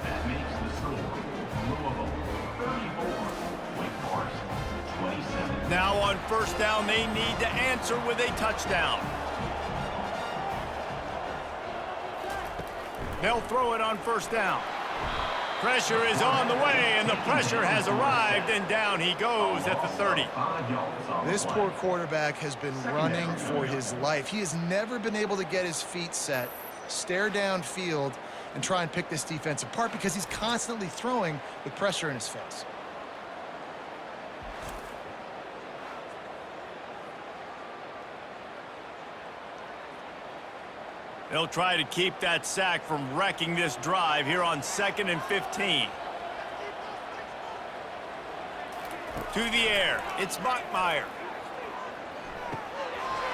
That makes the score Louisville 34, Wake Forest 27. Now on first down, they need to answer with a touchdown. They'll throw it on first down. Pressure is on the way, and the pressure has arrived, and down he goes at the 30. This poor quarterback has been running for his life. He has never been able to get his feet set, stare downfield, and try and pick this defense apart because he's constantly throwing with pressure in his face. They'll try to keep that sack from wrecking this drive here on 2nd and 15. To the air, it's Bachmeier.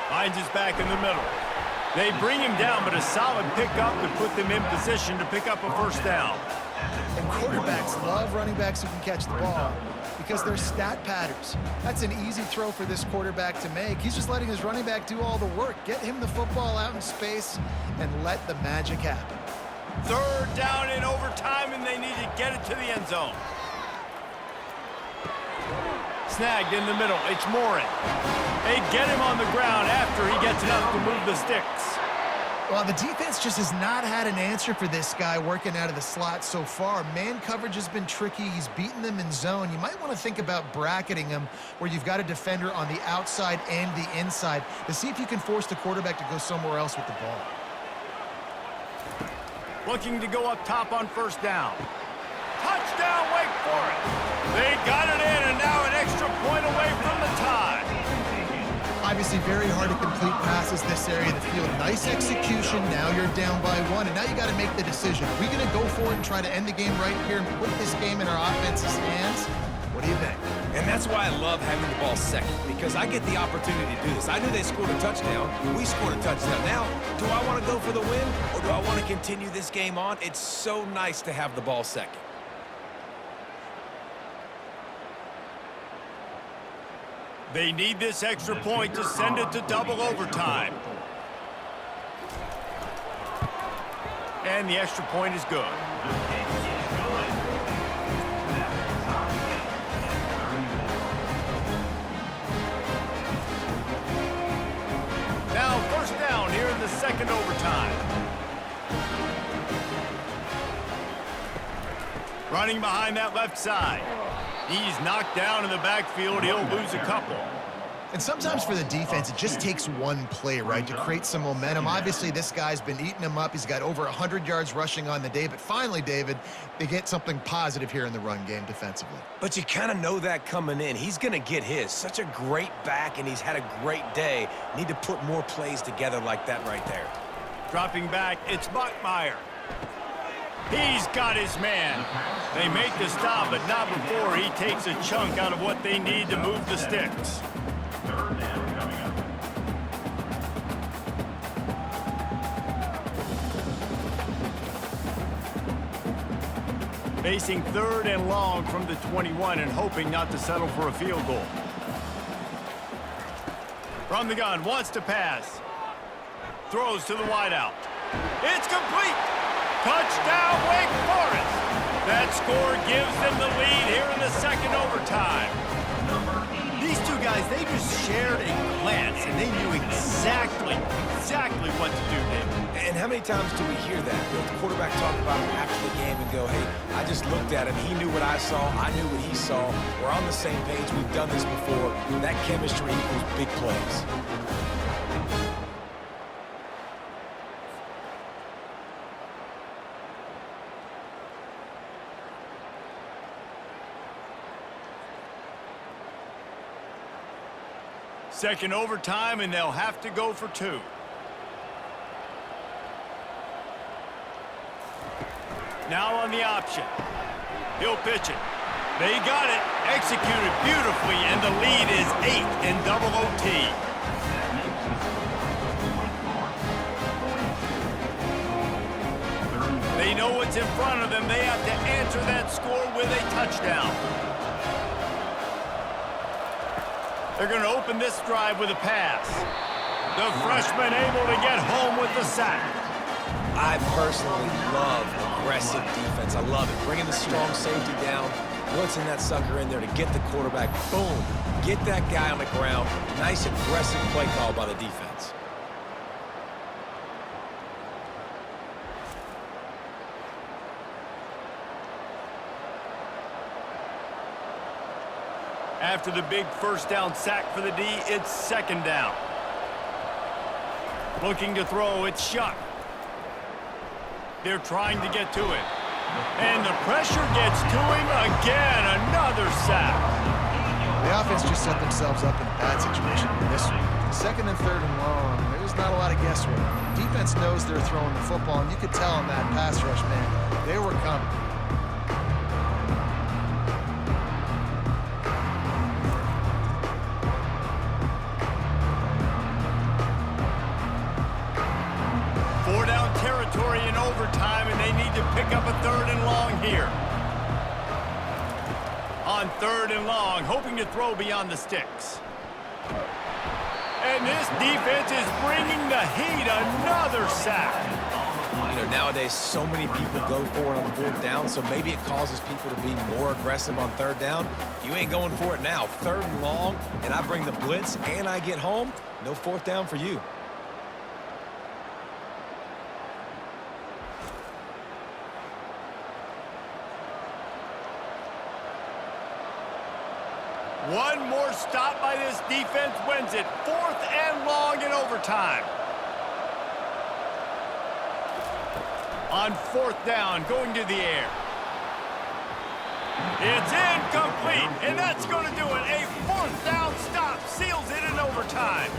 Finds his back in the middle. They bring him down, but a solid pickup to put them in position to pick up a first down. And quarterbacks love running backs who can catch the ball because they're stat patterns. That's an easy throw for this quarterback to make. He's just letting his running back do all the work. Get him the football out in space and let the magic happen. 3rd down in overtime, and they need to get it to the end zone. Snagged in the middle. It's Morin. They get him on the ground after he gets enough to move the sticks. Well, the defense just has not had an answer for this guy working out of the slot so far. Man coverage has been tricky. He's beaten them in zone. You might want to think about bracketing him where you've got a defender on the outside and the inside to see if you can force the quarterback to go somewhere else with the ball. Looking to go up top on first down. Touchdown, Wake Forest. They got it in, and now an extra point away from the tie. Obviously very hard to complete passes this area of the field. Nice execution. Now you're down by 1, and now you got to make the decision. Are we going to go for it and try to end the game right here and put this game in our offense's hands? What do you think? And that's why I love having the ball second, because I get the opportunity to do this. I knew they scored a touchdown. We scored a touchdown. Now, do I want to go for the win, or do I want to continue this game on? It's so nice to have the ball second. They need this extra point to send it to double overtime. And the extra point is good. Now first down here in the 2nd overtime. Running behind that left side. He's knocked down in the backfield. He'll lose a couple. And sometimes for the defense, it just takes one play, right, to create some momentum. Obviously, this guy's been eating him up. He's got over 100 yards rushing on the day. But finally, David, they get something positive here in the run game defensively. But you kind of know that coming in. He's going to get his. Such a great back, and he's had a great day. Need to put more plays together like that right there. Dropping back, it's Bachmeier. He's got his man. They make the stop, but not before he takes a chunk out of what they need to move the sticks. 3rd down coming up. Facing 3rd and long from the 21 and hoping not to settle for a field goal. From the gun, wants to pass. Throws to the wideout. It's complete. Touchdown, Wake Forest! That score gives them the lead here in the second overtime. These two guys, they just shared a glance, and they knew exactly what to do, David. And how many times do we hear that? The quarterback talk about him after the game and go, hey, I just looked at him. He knew what I saw. I knew what he saw. We're on the same page. We've done this before. That chemistry equals big plays. Second overtime, and they'll have to go for two. Now on the option. He'll pitch it. They got it. Executed beautifully, and the lead is 8 in double OT. They know what's in front of them. They have to answer that score with a touchdown. They're going to open this drive with a pass. The freshman able to get home with the sack. I personally love aggressive defense. I love it. Bringing the strong safety down, blitzing that sucker in there to get the quarterback. Boom. Get that guy on the ground. Nice aggressive play call by the defense. After the big first down sack for the D, it's second down. Looking to throw, it's Shuck. They're trying to get to it. And the pressure gets to him again. Another sack. The offense just set themselves up in a bad situation in this one. Second and third and long, there's not a lot of guesswork. The defense knows they're throwing the football, and you could tell in that pass rush, man, they were coming. In overtime, and they need to pick up a third and long here. On third and long, hoping to throw beyond the sticks. And this defense is bringing the heat. Another sack. You know, nowadays, so many people go for it on fourth down, so maybe it causes people to be more aggressive on third down. You ain't going for it now. Third and long, and I bring the blitz, and I get home. No fourth down for you. One more stop by this defense wins it. Fourth and long in overtime. On fourth down, going to the air. It's incomplete, and that's going to do it. A fourth down stop seals it in overtime.